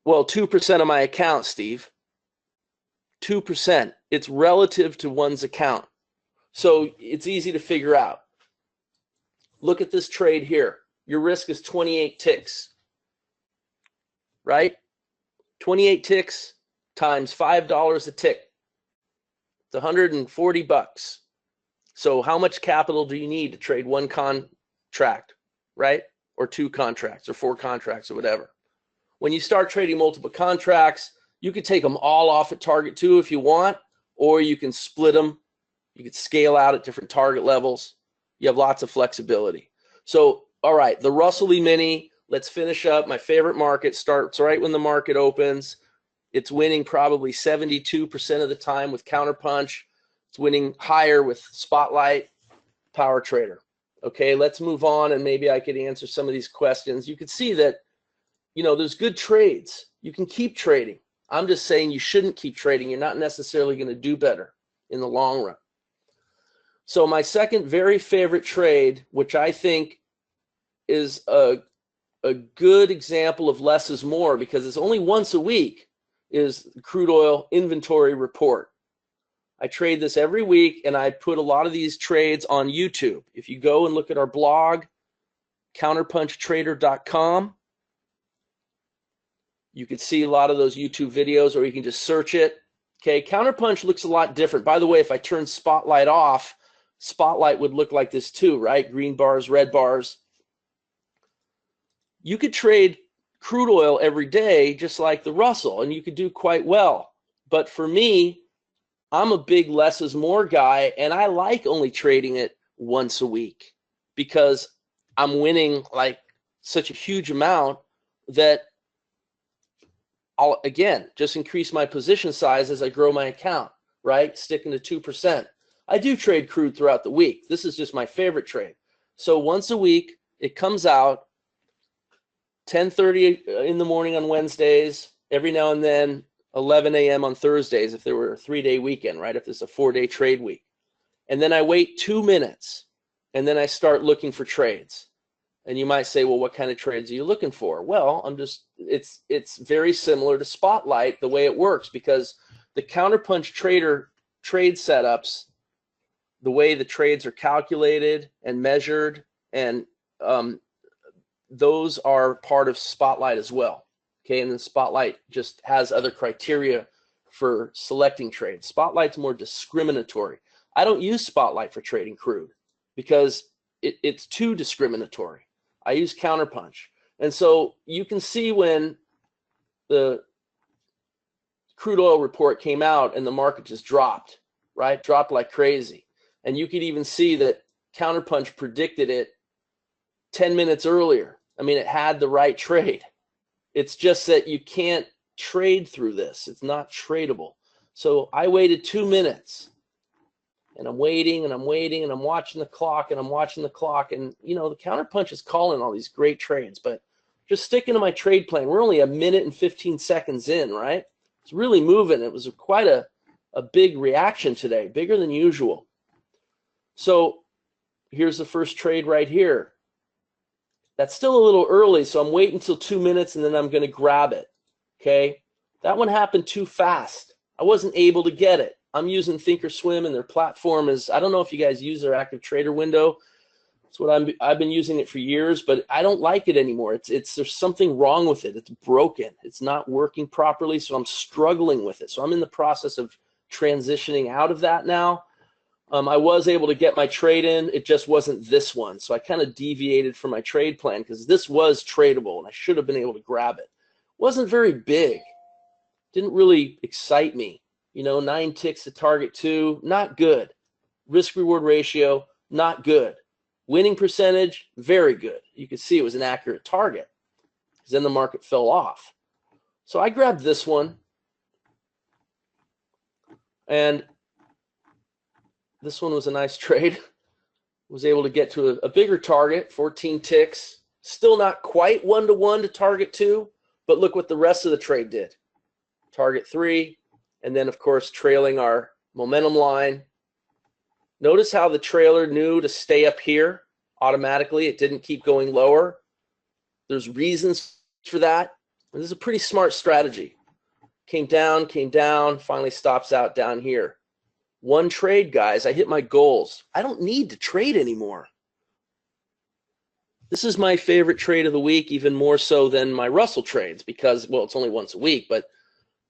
Well, 2% of my account, Steve. 2%. It's relative to one's account. So it's easy to figure out. Look at this trade here. Your risk is 28 ticks, right? 28 ticks times $5 a tick. It's 140 bucks. So how much capital do you need to trade one contract, right? Or two contracts or four contracts or whatever. When you start trading multiple contracts, you could take them all off at target 2 if you want, or you can split them. You could scale out at different target levels. You have lots of flexibility. So, all right, the Russell E-mini, let's finish up. My favorite market starts right when the market opens. It's winning probably 72% of the time with Counterpunch. It's winning higher with Spotlight, Power Trader. Okay, let's move on, and maybe I could answer some of these questions. You could see that, you know, there's good trades. You can keep trading. I'm just saying you shouldn't keep trading. You're not necessarily going to do better in the long run. So my second very favorite trade, which I think is a good example of less is more because it's only once a week, is the crude oil inventory report. I trade this every week, and I put a lot of these trades on YouTube. If you go and look at our blog, counterpunchtrader.com, you can see a lot of those YouTube videos, or you can just search it. Okay, Counterpunch looks a lot different. By the way, if I turn Spotlight off, Spotlight would look like this too, right? Green bars, red bars. You could trade crude oil every day just like the Russell, and you could do quite well. But for me, I'm a big less is more guy, and I like only trading it once a week because I'm winning like such a huge amount that I'll, again, just increase my position size as I grow my account, right? Sticking to 2%. I do trade crude throughout the week. This is just my favorite trade. So once a week, it comes out 10:30 in the morning on Wednesdays, every now and then 11 a.m. on Thursdays if there were a 3-day weekend, right? If there's a 4-day trade week. And then I wait 2 minutes, and then I start looking for trades. And you might say, well, what kind of trades are you looking for? Well, it's very similar to Spotlight, the way it works, because the Counterpunch trader trade setups, the way the trades are calculated and measured, and those are part of Spotlight as well. Okay, and then Spotlight just has other criteria for selecting trades. Spotlight's more discriminatory. I don't use Spotlight for trading crude because it's too discriminatory. I use Counterpunch. And so you can see when the crude oil report came out and the market just dropped, right? Dropped like crazy. And you could even see that Counterpunch predicted it 10 minutes earlier. I mean, it had the right trade. It's just that you can't trade through this. It's not tradable. So I waited 2 minutes, and I'm waiting, and I'm waiting, and I'm watching the clock, and I'm watching the clock. And, you know, the Counterpunch is calling all these great trades, but just sticking to my trade plan. We're only 1 minute and 15 seconds in, right? It's really moving. It was quite a big reaction today, bigger than usual. So here's the first trade right here. That's still a little early, so I'm waiting until 2 minutes, and then I'm going to grab it, okay? That one happened too fast. I wasn't able to get it. I'm using Thinkorswim, and their platform is, I don't know if you guys use their active trader window. That's what I've been using it for years, but I don't like it anymore. There's something wrong with it. It's broken. It's not working properly, so I'm struggling with it. So I'm in the process of transitioning out of that now. I was able to get my trade in. It just wasn't this one. So I kind of deviated from my trade plan because this was tradable and I should have been able to grab it. Wasn't very big. Didn't really excite me. You know, 9 ticks to target 2, not good. Risk reward ratio, not good. Winning percentage, very good. You could see it was an accurate target because then the market fell off. So I grabbed this one, and this one was a nice trade. Was able to get to a bigger target, 14 ticks. Still not quite 1-to-1 to target 2, but look what the rest of the trade did. Target 3, and then of course trailing our momentum line. Notice how the trailer knew to stay up here automatically. It didn't keep going lower. There's reasons for that. And this is a pretty smart strategy. Came down, finally stops out down here. One trade, guys. I hit my goals. I don't need to trade anymore. This is my favorite trade of the week, even more so than my Russell trades because, well, it's only once a week, but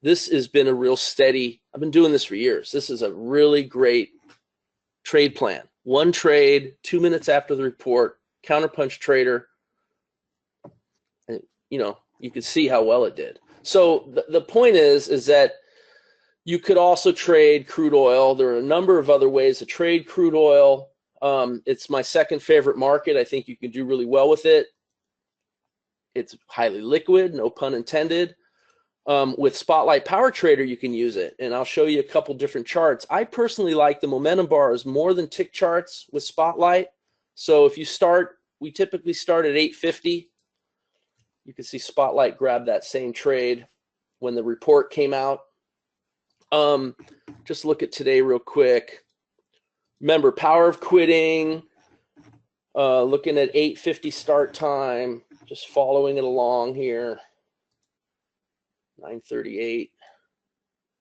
this has been a real steady, I've been doing this for years. This is a really great trade plan. One trade, 2 minutes after the report, Counterpunch trader. And, you know, you can see how well it did. So the point is that you could also trade crude oil. There are a number of other ways to trade crude oil. It's my second favorite market. I think you can do really well with it. It's highly liquid, no pun intended. With Spotlight Power Trader, you can use it, and I'll show you a couple different charts. I personally like the momentum bars more than tick charts with Spotlight. So if you start, we typically start at 850. You can see Spotlight grab that same trade when the report came out. Just look at today real quick. Remember, power of quitting, looking at 850 start time, just following it along here. 938,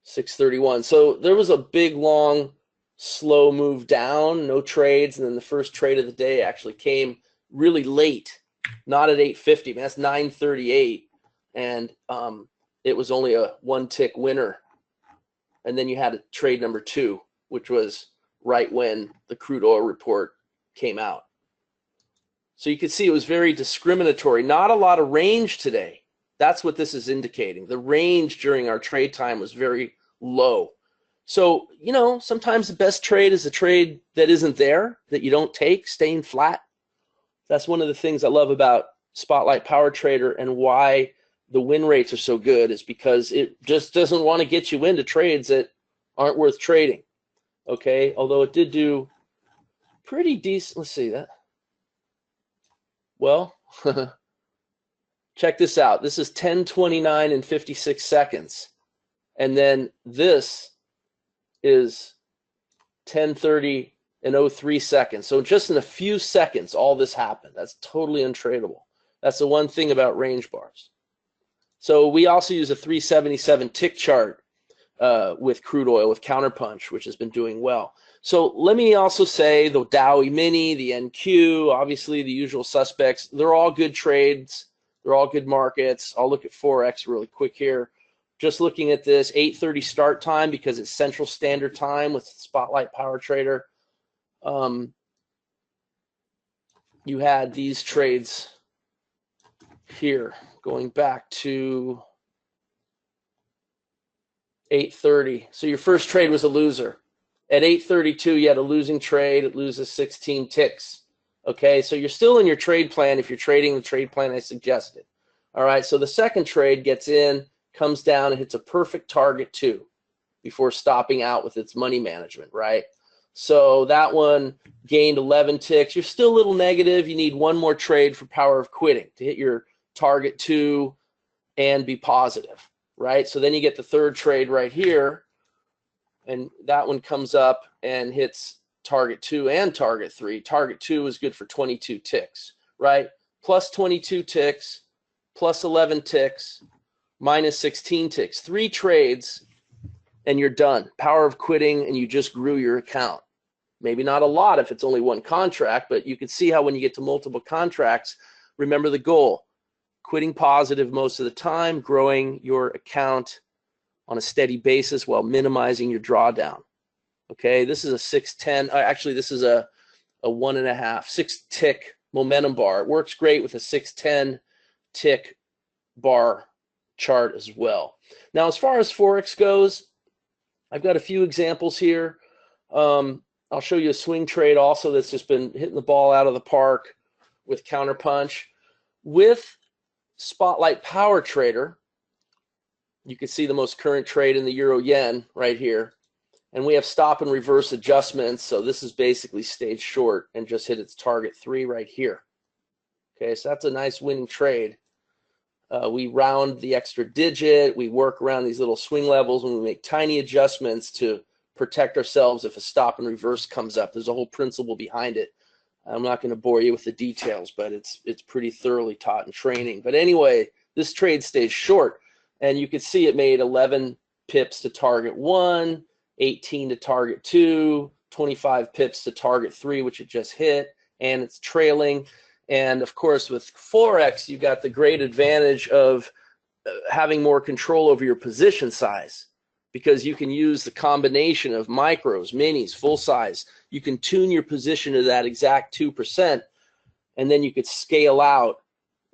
631. So there was a big, long, slow move down, no trades, and then the first trade of the day actually came really late, not at 850. Man, that's 938, and it was only a 1-tick winner. And then you had a trade number 2, which was right when the crude oil report came out. So you can see it was very discriminatory. Not a lot of range today. That's what this is indicating. The range during our trade time was very low. So, you know, sometimes the best trade is a trade that isn't there, that you don't take, staying flat. That's one of the things I love about Spotlight Power Trader and why the win rates are so good is because it just doesn't want to get you into trades that aren't worth trading. Okay, although it did do pretty decent. Let's see that. Well, check this out. This is 10:29 and 56 seconds. And then this is 10:30 and 03 seconds. So just in a few seconds, all this happened. That's totally untradeable. That's the one thing about range bars. So we also use a 377 tick chart with crude oil, with Counterpunch, which has been doing well. So let me also say the Dow E-mini, the NQ, obviously the usual suspects, they're all good trades. They're all good markets. I'll look at Forex really quick here. Just looking at this, 8:30 start time because it's Central Standard Time with Spotlight Power Trader. You had these trades here going back to 8:30. So your first trade was a loser. At 8:32, you had a losing trade. It loses 16 ticks. Okay, so you're still in your trade plan if you're trading the trade plan I suggested. All right, so the second trade gets in, comes down, and hits a perfect target 2 before stopping out with its money management, right? So that one gained 11 ticks. You're still a little negative. You need one more trade for power of quitting to hit your target 2 and be positive, right? So then you get the third trade right here, and that one comes up and hits target 2 and target 3. Target 2 is good for 22 ticks, right? Plus 22 ticks, plus 11 ticks, minus 16 ticks. 3 trades, and you're done. Power of quitting, and you just grew your account. Maybe not a lot if it's only one contract, but you can see how when you get to multiple contracts, remember the goal. Quitting positive most of the time, growing your account on a steady basis while minimizing your drawdown. Okay, this is a 610. Actually, this is a 1.5, 6-tick momentum bar. It works great with a 610 tick bar chart as well. Now, as far as Forex goes, I've got a few examples here. I'll show you a swing trade also that's just been hitting the ball out of the park with Counterpunch. With Spotlight Power Trader, you can see the most current trade in the Euro Yen right here. And we have stop and reverse adjustments. So this is basically stayed short and just hit its target 3 right here. Okay, so that's a nice winning trade. We round the extra digit. We work around these little swing levels and we make tiny adjustments to protect ourselves if a stop and reverse comes up. There's a whole principle behind it. I'm not going to bore you with the details, but it's pretty thoroughly taught in training. But anyway, this trade stays short, and you can see it made 11 pips to target 1, 18 to target 2, 25 pips to target 3, which it just hit, and it's trailing. And of course, with Forex, you got the great advantage of having more control over your position size, because you can use the combination of micros, minis, full size. You can tune your position to that exact 2%, and then you could scale out.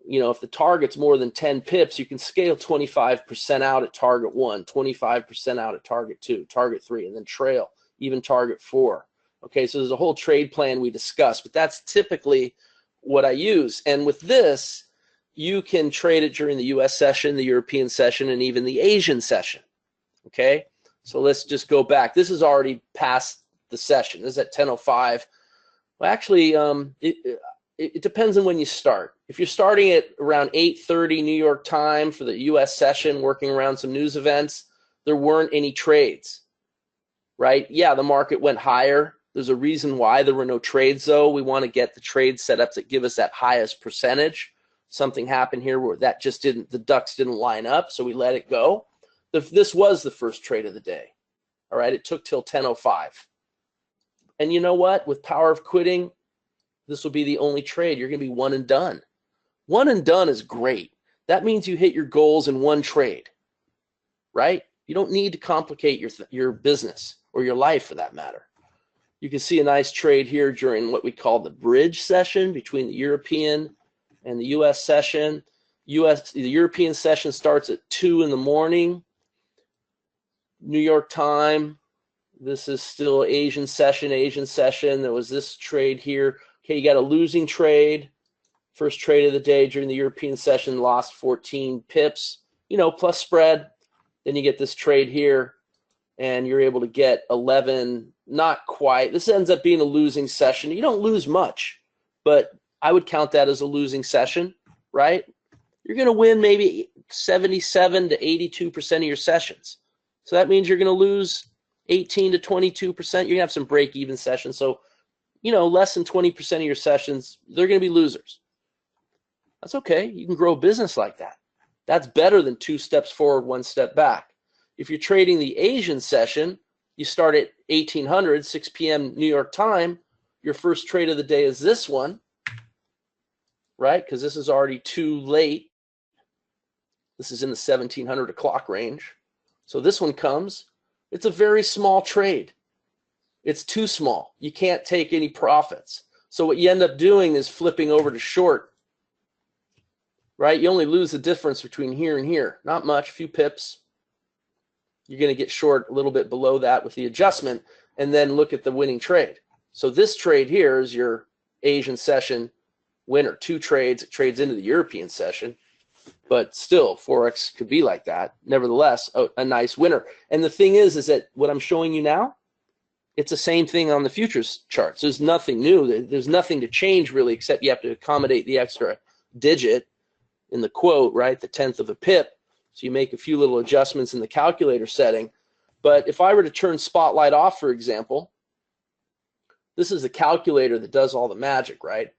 You know, if the target's more than 10 pips, you can scale 25% out at target 1, 25% out at target 2, target 3, and then trail, even target 4. Okay, so there's a whole trade plan we discussed, but that's typically what I use. And with this, you can trade it during the US session, the European session, and even the Asian session. Okay, so let's just go back. This is already past the session. This is at 10:05. Well, actually, it depends on when you start. If you're starting at around 8:30 New York time for the US session, working around some news events, there weren't any trades, right? Yeah, the market went higher. There's a reason why there were no trades, though. We want to get the trade setups that give us that highest percentage. Something happened here where that just didn't, the ducks didn't line up, so we let it go. This was the first trade of the day. All right, it took till 10:05. And you know what? With power of quitting, this will be the only trade. You're going to be one and done. One and done is great. That means you hit your goals in one trade, right? You don't need to complicate your business or your life for that matter. You can see a nice trade here during what we call the bridge session between the European and the US session. The European session starts at 2 in the morning, New York time. This is still Asian session. There was this trade here. Okay, you got a losing trade. First trade of the day during the European session, lost 14 pips, you know, plus spread. Then you get this trade here, and you're able to get 11, not quite. This ends up being a losing session. You don't lose much, but I would count that as a losing session, right? You're going to win maybe 77 to 82% of your sessions. So that means you're going to lose 18 to 22%. You're going to have some break-even sessions. So, you know, less than 20% of your sessions, they're going to be losers. That's okay. You can grow a business like that. That's better than 2 steps forward, 1 step back. If you're trading the Asian session, you start at 1800, 6 p.m. New York time. Your first trade of the day is this one, right? Because this is already too late. This is in the 1700 o'clock range. So this one comes. It's a very small trade. It's too small. You can't take any profits. So what you end up doing is flipping over to short, right? You only lose the difference between here and here. Not much, a few pips. You're going to get short a little bit below that with the adjustment, and then look at the winning trade. So this trade here is your Asian session winner. 2 trades. It trades into the European session. But still, Forex could be like that. Nevertheless, a nice winner. And the thing is that what I'm showing you now, it's the same thing on the futures charts. There's nothing new. There's nothing to change really, except you have to accommodate the extra digit in the quote, right? The 1/10 of a pip. So you make a few little adjustments in the calculator setting. But if I were to turn Spotlight off, for example, this is the calculator that does all the magic, right?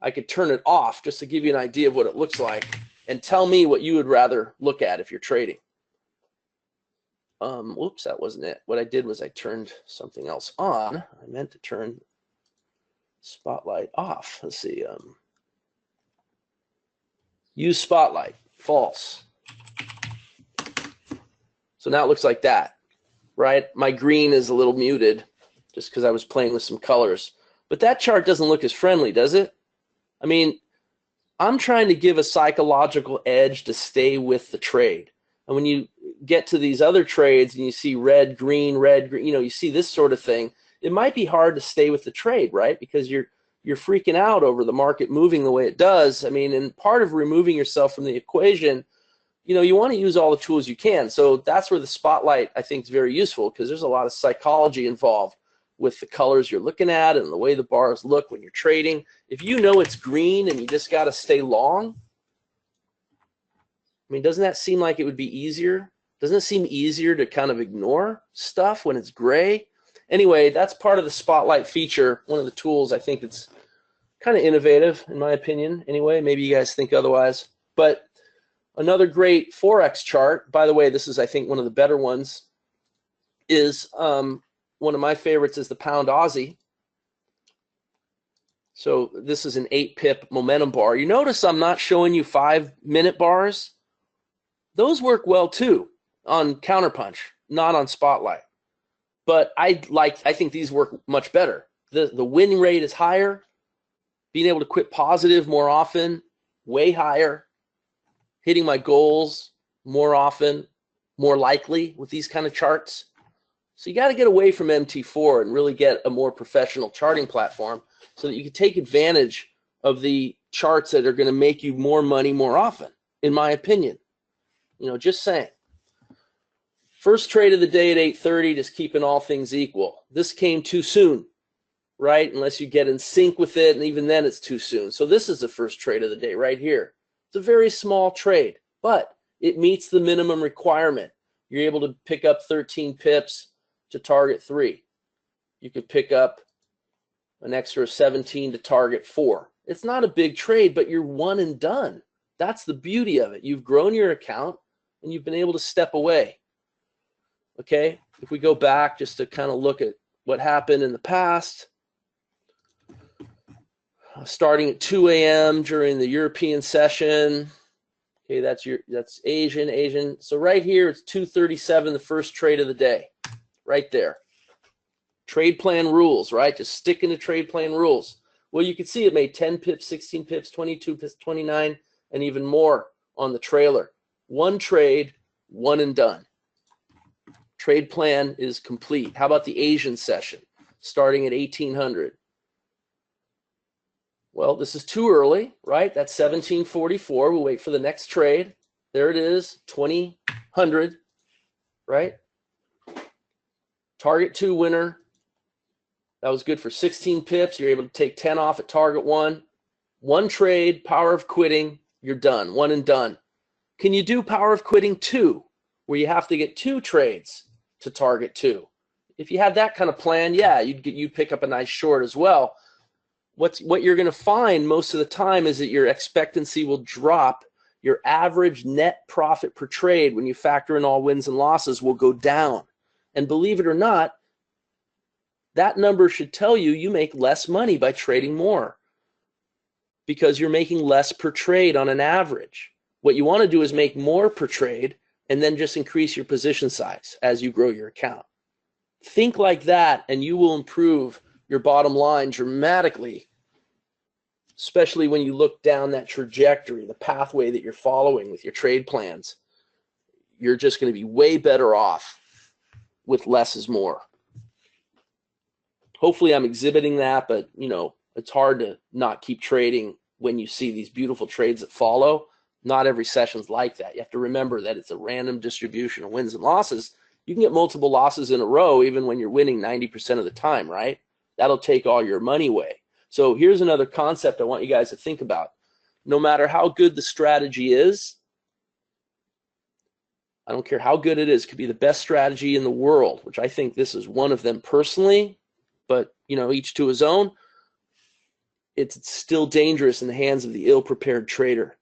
I could turn it off just to give you an idea of what it looks like and tell me what you would rather look at if you're trading. Whoops, that wasn't it. What I did was I turned something else on. I meant to turn Spotlight off. Let's see. Use Spotlight. False. So now it looks like that, right? My green is a little muted. just because I was playing with some colors. But that chart doesn't look as friendly, does it? I mean, I'm trying to give a psychological edge to stay with the trade. And when you get to these other trades and you see red, green, you know, you see this sort of thing, it might be hard to stay with the trade, right? Because you're freaking out over the market moving the way it does. I mean, and part of removing yourself from the equation, you know, you want to use all the tools you can. So that's where the spotlight, I think, is very useful, because there's a lot of psychology involved with the colors you're looking at and the way the bars look when you're trading. If you know it's green and you just got to stay long, I mean, doesn't that seem like it would be easier? Doesn't it seem easier to kind of ignore stuff when it's gray? Anyway, that's part of the spotlight feature, one of the tools. I think it's kind of innovative, in my opinion. Anyway, maybe you guys think otherwise. But another great Forex chart, by the way, this is, I think, one of the better ones, is one of my favorites is the pound Aussie. So this is an 8-pip momentum bar. You notice I'm not showing you 5-minute bars. Those work well too on Counterpunch, not on Spotlight. But I think these work much better. The win rate is higher. Being able to quit positive more often, way higher. Hitting my goals more often, more likely with these kind of charts. So you got to get away from MT4 and really get a more professional charting platform so that you can take advantage of the charts that are going to make you more money more often, in my opinion. You know, just saying. First trade of the day at 8:30, just keeping all things equal. This came too soon, right? Unless you get in sync with it, and even then it's too soon. So this is the first trade of the day right here. It's a very small trade, but it meets the minimum requirement. You're able to pick up 13 pips to target 3. You could pick up an extra 17 to target 4. It's not a big trade, but you're one and done. That's the beauty of it. You've grown your account and you've been able to step away. Okay, if we go back just to kind of look at what happened in the past, starting at 2 a.m. during the European session. Okay, that's Asian. So right here, it's 2:37, the first trade of the day, right there. Trade plan rules, right? Just sticking to trade plan rules. Well, you can see it made 10 pips, 16 pips, 22 pips, 29, and even more on the trailer. One trade, one and done. Trade plan is complete. How about the Asian session, starting at 1800? Well, this is too early, right? That's 1744. We'll wait for the next trade. There it is, 2000, right? Target 2 winner. That was good for 16 pips. You're able to take 10 off at target 1. One trade, power of quitting, you're done, one and done. Can you do power of quitting 2, where you have to get 2 trades to target 2? If you had that kind of plan, yeah, you'd pick up a nice short as well. What you're going to find most of the time is that your expectancy will drop. Your average net profit per trade, when you factor in all wins and losses, will go down. And believe it or not, that number should tell you you make less money by trading more, because you're making less per trade on an average. What you want to do is make more per trade and then just increase your position size as you grow your account. Think like that and you will improve your bottom line dramatically, especially when you look down that trajectory, the pathway that you're following with your trade plans. You're just going to be way better off with less is more. Hopefully I'm exhibiting that, but you know, it's hard to not keep trading when you see these beautiful trades that follow. Not every session's like that. You have to remember that it's a random distribution of wins and losses. You can get multiple losses in a row even when you're winning 90% of the time, right? That'll take all your money away. So here's another concept I want you guys to think about. No matter how good the strategy is, I don't care how good it is, it could be the best strategy in the world, which I think this is one of them personally, but you know, each to his own. It's still dangerous in the hands of the ill-prepared trader.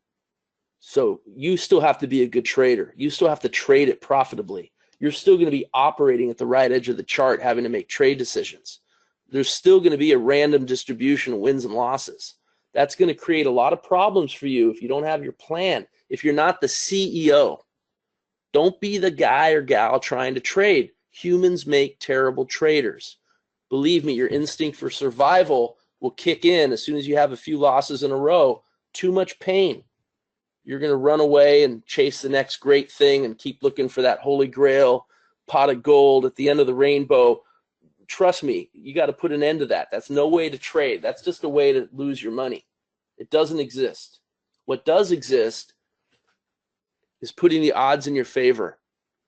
So you still have to be a good trader. You still have to trade it profitably. You're still going to be operating at the right edge of the chart, having to make trade decisions. There's still going to be a random distribution of wins and losses. That's going to create a lot of problems for you if you don't have your plan. If you're not the CEO, don't be the guy or gal trying to trade. Humans make terrible traders. Believe me, your instinct for survival will kick in as soon as you have a few losses in a row. Too much pain. You're going to run away and chase the next great thing and keep looking for that holy grail pot of gold at the end of the rainbow. Trust me, you got to put an end to that. That's no way to trade. That's just a way to lose your money. It doesn't exist. What does exist is putting the odds in your favor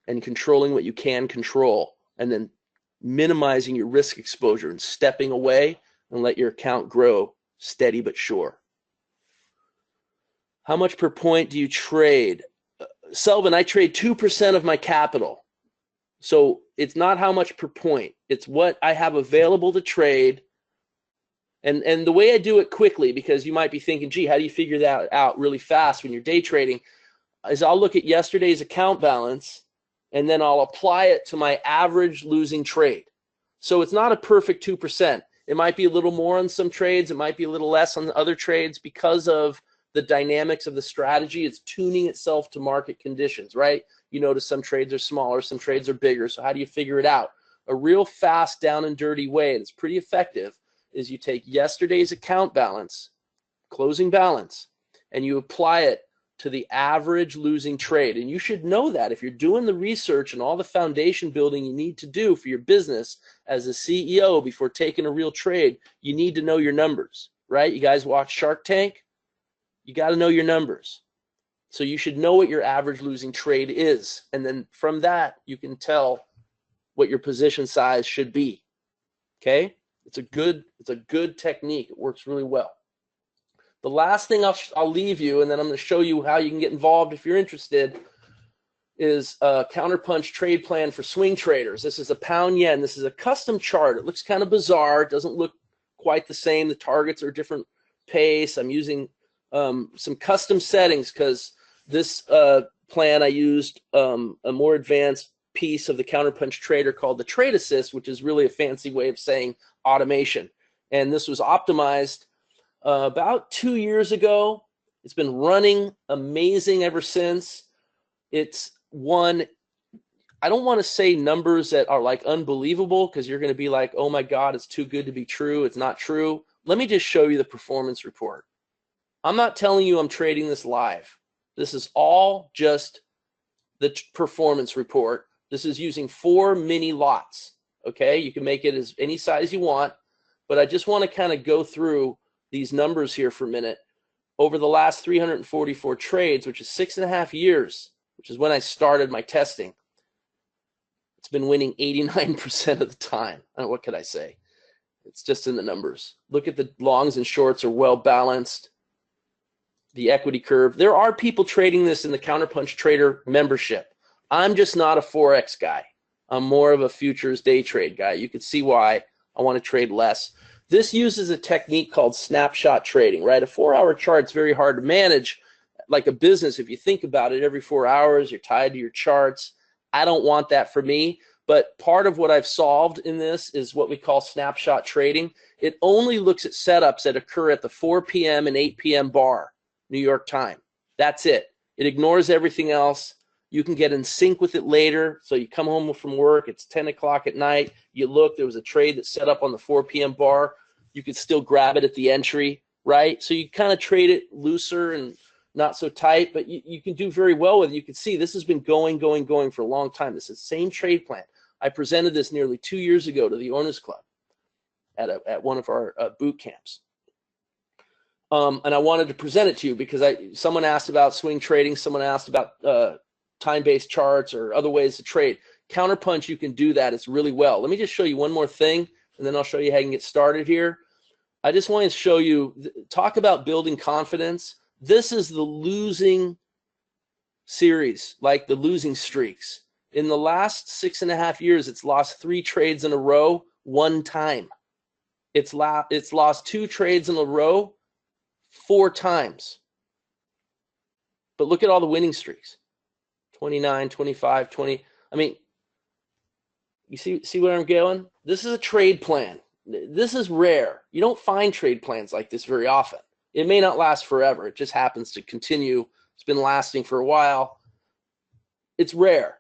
and controlling what you can control, and then minimizing your risk exposure and stepping away and let your account grow steady but sure. How much per point do you trade? Selvin, I trade 2% of my capital. So it's not how much per point. It's what I have available to trade. And the way I do it quickly, because you might be thinking, gee, how do you figure that out really fast when you're day trading, is I'll look at yesterday's account balance and then I'll apply it to my average losing trade. So it's not a perfect 2%. It might be a little more on some trades. It might be a little less on other trades because of the dynamics of the strategy. It's tuning itself to market conditions, right? You notice some trades are smaller, some trades are bigger. So how do you figure it out? A real fast, down and dirty way that's pretty effective is you take yesterday's account balance, closing balance, and you apply it to the average losing trade. And you should know that if you're doing the research and all the foundation building you need to do for your business as a CEO before taking a real trade, you need to know your numbers, right? You guys watch Shark Tank? You got to know your numbers. So you should know what your average losing trade is. And then from that, you can tell what your position size should be. Okay? It's a good technique. It works really well. The last thing I'll leave you, and then I'm going to show you how you can get involved if you're interested, is a Counterpunch trade plan for swing traders. This is a pound yen. This is a custom chart. It looks kind of bizarre. It doesn't look quite the same. The targets are different pace. I'm using some custom settings because this plan I used a more advanced piece of the Counterpunch Trader called the Trade Assist, which is really a fancy way of saying automation. And this was optimized about 2 years ago. It's been running amazing ever since. It's one, I don't want to say numbers that are like unbelievable because you're going to be like, oh my God, it's too good to be true. It's not true. Let me just show you the performance report. I'm not telling you I'm trading this live. This is all just the performance report. This is using 4 mini lots. Okay, you can make it as any size you want, but I just want to kind of go through these numbers here for a minute. Over the last 344 trades, which is 6.5 years, which is when I started my testing, it's been winning 89% of the time. What could I say? It's just in the numbers. Look at the longs and shorts are well balanced. The equity curve. There are people trading this in the Counterpunch Trader membership. I'm just not a Forex guy. I'm more of a futures day trade guy. You can see why I want to trade less. This uses a technique called snapshot trading, right? A 4-hour chart's very hard to manage like a business. If you think about it, every 4 hours, you're tied to your charts. I don't want that for me. But part of what I've solved in this is what we call snapshot trading. It only looks at setups that occur at the 4 p.m. and 8 p.m. bar, New York time. That's it. It ignores everything else. You can get in sync with it later. So you come home from work, it's 10 o'clock at night, you look, there was a trade that set up on the 4 p.m. bar. You could still grab it at the entry, right? So you kind of trade it looser and not so tight, but you can do very well with it. You can see this has been going for a long time. This is the same trade plan. I presented this nearly 2 years ago to the Owners Club at one of our boot camps. And I wanted to present it to you because someone asked about swing trading, someone asked about time-based charts or other ways to trade. Counterpunch, you can do that. It's really well. Let me just show you one more thing, and then I'll show you how you can get started here. I just want to show you, talk about building confidence. This is the losing series, like the losing streaks. In the last 6.5 years, it's lost 3 trades in a row, 1 time. It's lost 2 trades in a row, 4 times. But look at all the winning streaks. 29, 25, 20. I mean, you see where I'm going? This is a trade plan. This is rare. You don't find trade plans like this very often. It may not last forever. It just happens to continue. It's been lasting for a while. It's rare.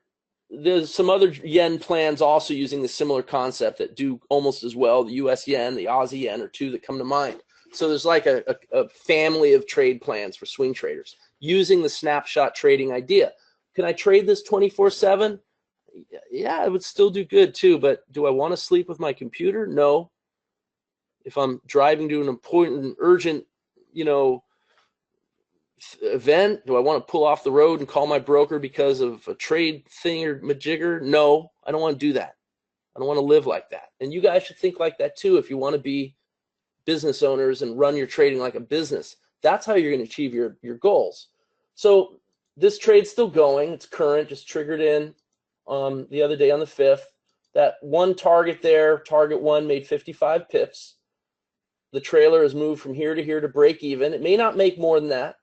there's some other yen plans also using the similar concept that do almost as well. The US yen, the Aussie yen are two that come to mind. So there's like a family of trade plans for swing traders using the snapshot trading idea. Can I trade this 24/7? Yeah, it would still do good too, but do I want to sleep with my computer? No. If I'm driving to an important, urgent, event, do I want to pull off the road and call my broker because of a trade thing or majigger? No, I don't want to do that. I don't want to live like that. And you guys should think like that too if you want to be business owners and run your trading like a business. That's how you're going to achieve your goals. So this trade's still going. It's current, just triggered in the other day on the 5th. That one target there, target one, made 55 pips. The trailer has moved from here to here to break even. It may not make more than that.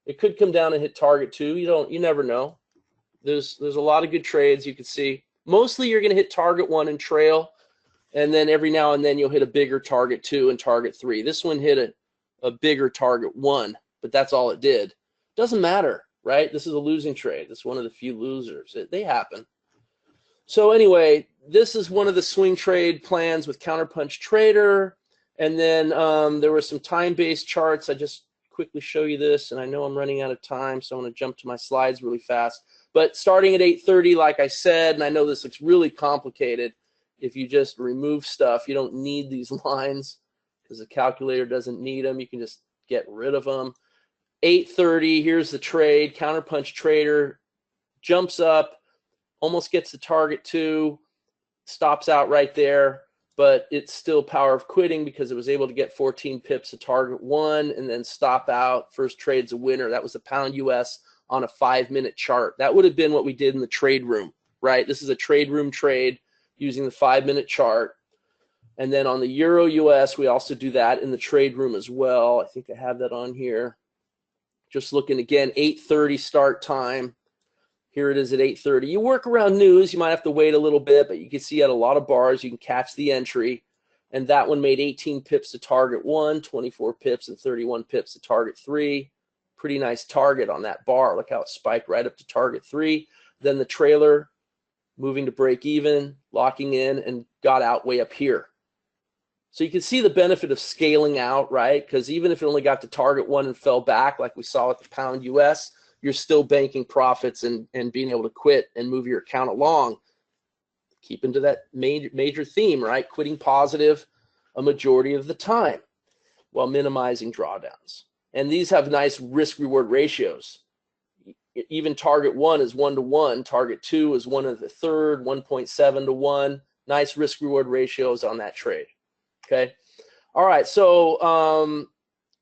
It could come down and hit target two. You never know. There's a lot of good trades you can see. Mostly you're going to hit target one and trail, and then every now and then you'll hit a bigger target two and target three. This one hit a bigger target one, but that's all it did. Doesn't matter, right? This is a losing trade. It's one of the few losers. They happen. So anyway, this is one of the swing trade plans with Counterpunch Trader. And then there were some time-based charts. I just quickly show you this, and I know I'm running out of time, so I'm going to jump to my slides really fast. But starting at 8:30, like I said, and I know this looks really complicated. If you just remove stuff, you don't need these lines because the calculator doesn't need them. You can just get rid of them. 8:30, here's the trade. Counterpunch Trader jumps up, almost gets the target two, stops out right there. But it's still power of quitting because it was able to get 14 pips at target one and then stop out. First trade's a winner. That was the pound US on a 5-minute chart. That would have been what we did in the trade room, right? This is a trade room trade using the 5-minute chart. And then on the Euro US, we also do that in the trade room as well. I think I have that on here. Just looking again, 8:30 start time. Here it is at 8:30. You work around news. You might have to wait a little bit, but you can see you had a lot of bars. You can catch the entry. And that one made 18 pips to target one, 24 pips and 31 pips to target three. Pretty nice target on that bar. Look how it spiked right up to target three. Then the trailer moving to break even, locking in, and got out way up here. So you can see the benefit of scaling out, right? Because even if it only got to target one and fell back like we saw with the pound US, you're still banking profits and being able to quit and move your account along. Keeping to that major theme, right? Quitting positive a majority of the time while minimizing drawdowns. And these have nice risk-reward ratios. Even target one is 1-to-1. Target two is 1/3, 1.7 to 1. Nice risk-reward ratios on that trade. Okay. All right. So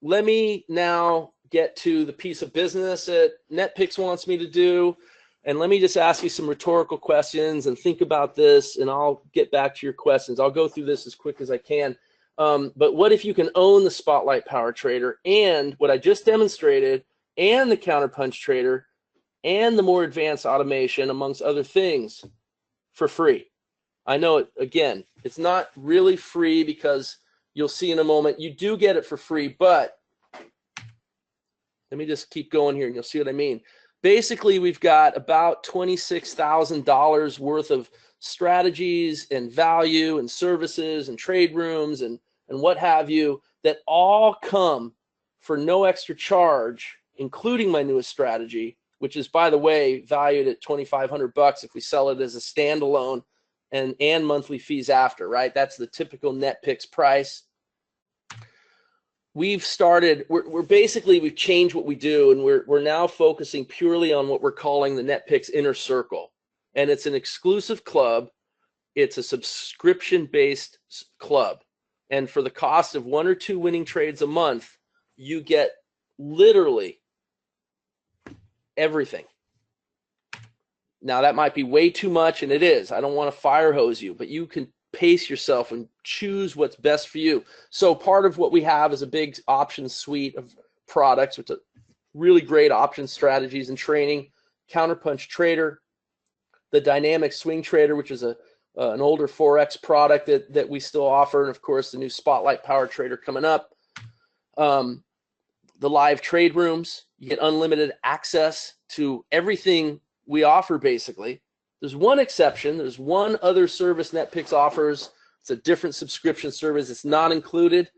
let me now get to the piece of business that NetPicks wants me to do. And let me just ask you some rhetorical questions and think about this, and I'll get back to your questions. I'll go through this as quick as I can. But what if you can own the Spotlight Power Trader and what I just demonstrated and the Counterpunch Trader and the more advanced automation, amongst other things, for free? I know it, again, it's not really free because you'll see in a moment you do get it for free, but let me just keep going here and you'll see what I mean. Basically, we've got about $26,000 worth of strategies and value and services and trade rooms and what have you that all come for no extra charge, including my newest strategy, which is, by the way, valued at $2,500 if we sell it as a standalone and monthly fees after, right? That's the typical NetPicks price. We've started, we've changed what we do, and we're now focusing purely on what we're calling the NetPicks Inner Circle. And it's an exclusive club. It's a subscription-based club. And for the cost of 1 or 2 winning trades a month, you get literally everything. Now, that might be way too much, and it is. I don't want to fire hose you, but you can pace yourself and choose what's best for you. So part of what we have is a big option suite of products, which are really great option strategies and training. Counterpunch Trader, the Dynamic Swing Trader, which is an older Forex product that we still offer, and of course the new Spotlight Power Trader coming up. The live trade rooms, you get unlimited access to everything we offer basically. There's one exception. There's one other service NetPicks offers. It's a different subscription service. It's not included,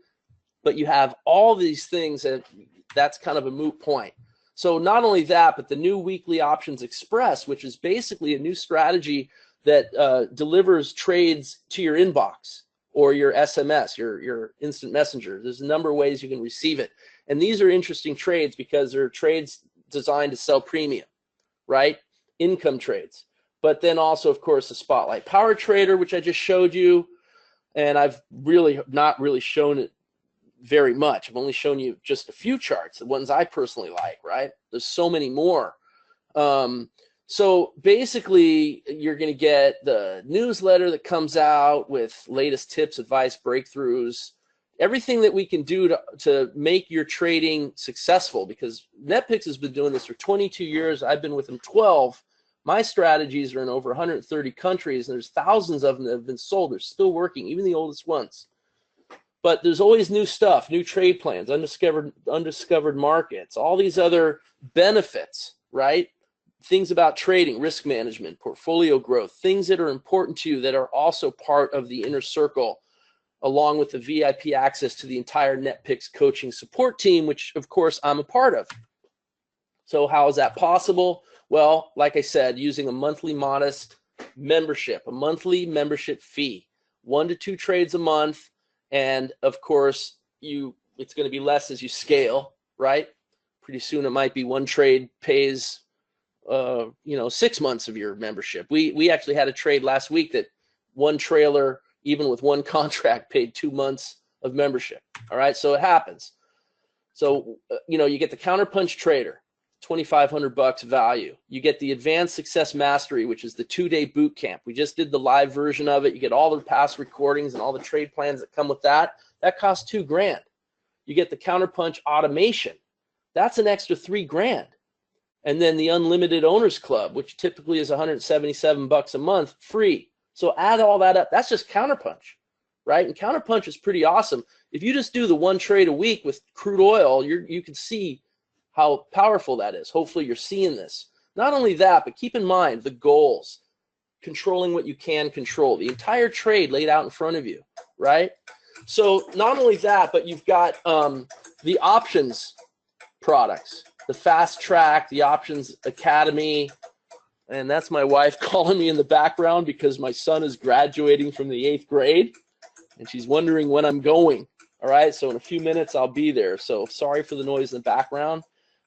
but you have all these things, and that's kind of a moot point. So not only that, but the new Weekly Options Express, which is basically a new strategy that delivers trades to your inbox or your SMS, your instant messenger. There's a number of ways you can receive it. And these are interesting trades because they're trades designed to sell premium, right? Income trades. But then also, of course, the Spotlight Power Trader, which I just showed you. And I've really not really shown it very much. I've only shown you just a few charts, the ones I personally like, right? There's so many more. So basically, you're going to get the newsletter that comes out with latest tips, advice, breakthroughs, everything that we can do to make your trading successful, because NetPicks has been doing this for 22 years. I've been with them 12. My strategies are in over 130 countries, and there's thousands of them that have been sold. They're still working, even the oldest ones. But there's always new stuff, new trade plans, undiscovered markets, all these other benefits, right? Things about trading, risk management, portfolio growth, things that are important to you that are also part of the inner circle, along with the VIP access to the entire NetPicks coaching support team, which of course I'm a part of. So how is that possible? Well, like I said, using a monthly modest membership, a monthly membership fee, 1 to 2 trades a month. And of course, it's going to be less as you scale, right? Pretty soon it might be 1 trade pays 6 months of your membership. We actually had a trade last week that 1 trailer, even with 1 contract, paid 2 months of membership. All right, so it happens. So you get the Counterpunch Trader, $2,500 value. You get the Advanced Success Mastery, which is the 2-day boot camp. We just did the live version of it. You get all the past recordings and all the trade plans that come with that. That costs $2,000. You get the Counterpunch Automation. That's an extra $3,000. And then the Unlimited Owners Club, which typically is $177 a month, free. So add all that up. That's just Counterpunch, right? And Counterpunch is pretty awesome. If you just do the 1 trade a week with crude oil, you can see how powerful that is. Hopefully you're seeing this. Not only that, but keep in mind the goals, controlling what you can control, the entire trade laid out in front of you, right? So not only that, but you've got the options products, the Fast Track, the Options Academy, and that's my wife calling me in the background because my son is graduating from the 8th grade, and she's wondering when I'm going. All right, so in a few minutes I'll be there. So sorry for the noise in the background.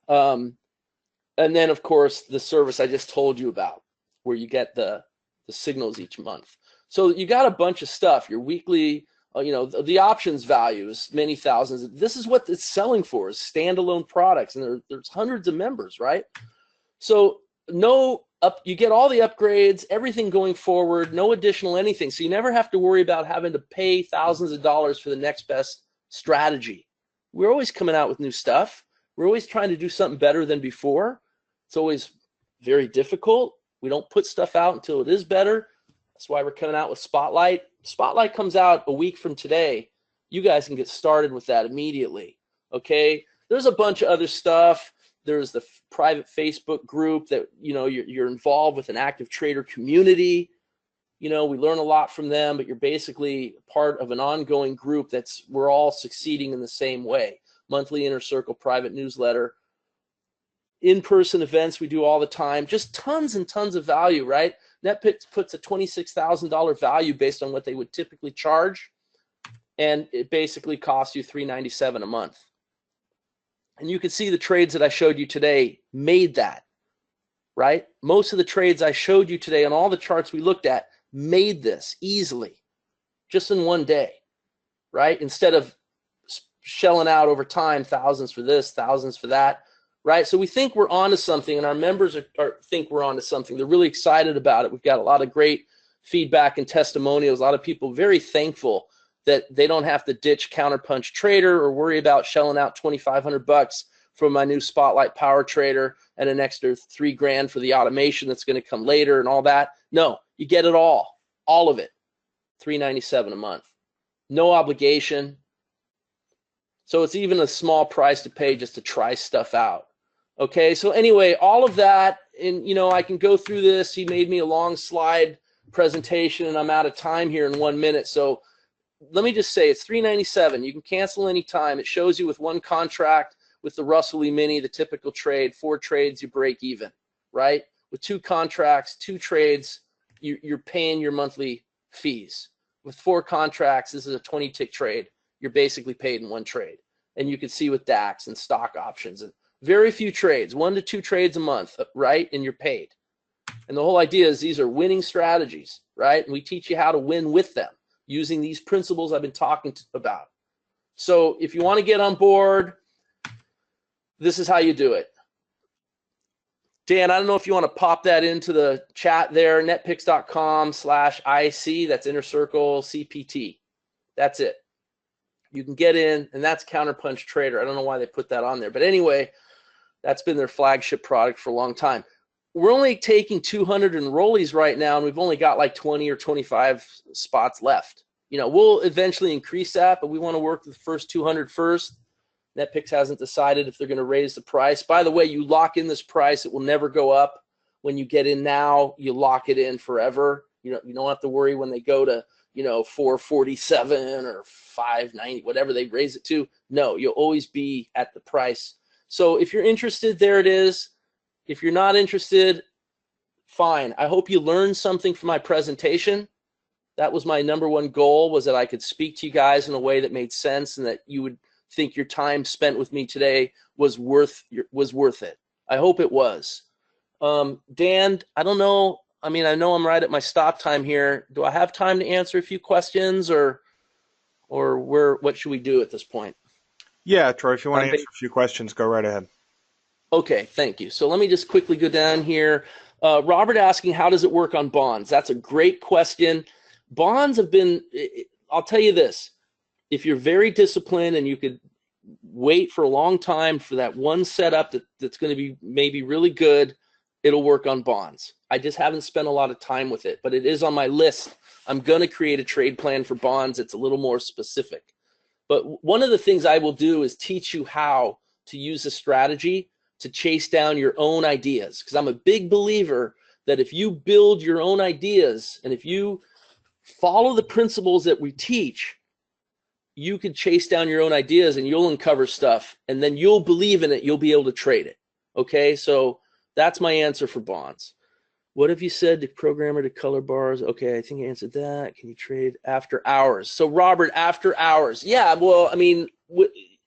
And then, of course, the service I just told you about, where you get the signals each month. So you got a bunch of stuff. Your weekly, the options values, many thousands. This is what it's selling for, is standalone products, and there's hundreds of members, right? So you get all the upgrades, everything going forward, no additional anything. So you never have to worry about having to pay thousands of dollars for the next best strategy. We're always coming out with new stuff. We're always trying to do something better than before. It's always very difficult. We don't put stuff out until it is better. That's why we're coming out with Spotlight. Spotlight comes out a week from today. You guys can get started with that immediately, okay? There's a bunch of other stuff. There's the private Facebook group that, you're involved with an active trader community. We learn a lot from them, but you're basically part of an ongoing group we're all succeeding in the same way. Monthly Inner Circle private newsletter, in-person events we do all the time, just tons and tons of value, right? NetPicks puts a $26,000 value based on what they would typically charge, and it basically costs you $397 a month. And you can see the trades that I showed you today made that, right? Most of the trades I showed you today on all the charts we looked at made this easily, just in one day, right? Instead of shelling out over time, thousands for this, thousands for that, right? So we think we're onto something, and our members think we're onto something. They're really excited about it. We've got a lot of great feedback and testimonials. A lot of people very thankful that they don't have to ditch Counterpunch Trader or worry about shelling out $2,500 for my new Spotlight Power Trader and an extra $3,000 for the automation that's going to come later and all that. No, you get it all of it, $397 a month, no obligation. So it's even a small price to pay just to try stuff out. Okay, so anyway, all of that, and I can go through this. He made me a long slide presentation, and I'm out of time here in 1 minute. So let me just say, it's $397. You can cancel anytime. It shows you with one contract with the Russell E-mini, the typical trade, 4 trades, you break even, right? With 2 contracts, 2 trades, you're paying your monthly fees. With 4 contracts, this is a 20-tick trade. You're basically paid in 1 trade. And you can see with DAX and stock options and very few trades, 1 to 2 trades a month, right? And you're paid. And the whole idea is these are winning strategies, right? And we teach you how to win with them using these principles I've been talking about. So if you want to get on board, this is how you do it. Dan, I don't know if you want to pop that into the chat there, netpicks.com/IC, that's Inner Circle CPT. That's it. You can get in, and that's Counterpunch Trader. I don't know why they put that on there. But anyway, that's been their flagship product for a long time. We're only taking 200 enrollees right now, and we've only got like 20 or 25 spots left. We'll eventually increase that, but we want to work with the first 200 first. NetPicks hasn't decided if they're going to raise the price. By the way, you lock in this price. It will never go up. When you get in now, you lock it in forever. You don't have to worry when they go to, 447 or 590, whatever they raise it to. No, you'll always be at the price. So if you're interested, there it is. If you're not interested, fine. I hope you learned something from my presentation. That was my #1 goal, was that I could speak to you guys in a way that made sense and that you would think your time spent with me today was worth it. I hope it was. Dan, I don't know. I mean, I know I'm right at my stop time here. Do I have time to answer a few questions, or what should we do at this point? Yeah, Troy, if you want to answer a few questions, go right ahead. Okay, thank you. So let me just quickly go down here. Robert asking, how does it work on bonds? That's a great question. Bonds have been, I'll tell you this, if you're very disciplined and you could wait for a long time for that one setup that's going to be maybe really good, it'll work on bonds. I just haven't spent a lot of time with it, but it is on my list. I'm going to create a trade plan for bonds. It's a little more specific. But one of the things I will do is teach you how to use a strategy to chase down your own ideas. Because I'm a big believer that if you build your own ideas and if you follow the principles that we teach, you can chase down your own ideas and you'll uncover stuff, and then you'll believe in it. You'll be able to trade it. Okay, so that's my answer for bonds. What have you said to programmer to color bars? Okay, I think I answered that. Can you trade after hours? So Robert, after hours. Yeah, well, I mean,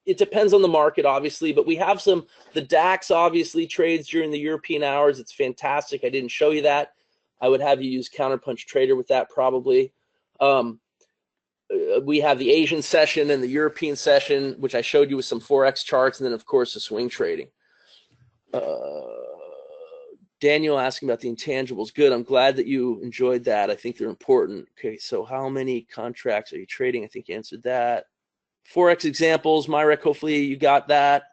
it depends on the market, obviously, but we have the DAX obviously trades during the European hours. It's fantastic. I didn't show you that. I would have you use Counterpunch Trader with that probably. We have the Asian session and the European session, which I showed you with some Forex charts, and then, of course, the swing trading. Daniel asking about the intangibles. Good. I'm glad that you enjoyed that. I think they're important. Okay, so how many contracts are you trading? I think you answered that. Forex examples, Myrek, hopefully you got that.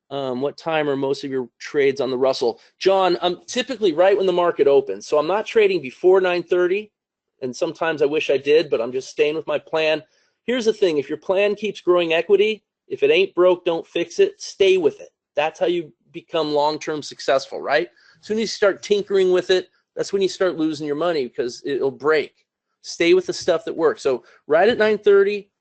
What time are most of your trades on the Russell? John, I'm typically right when the market opens. So I'm not trading before 9:30, and sometimes I wish I did, but I'm just staying with my plan. Here's the thing. If your plan keeps growing equity, if it ain't broke, don't fix it. Stay with it. That's how you become long-term successful, right? As soon as you start tinkering with it, that's when you start losing your money because it'll break. Stay with the stuff that works. So right at 9:30,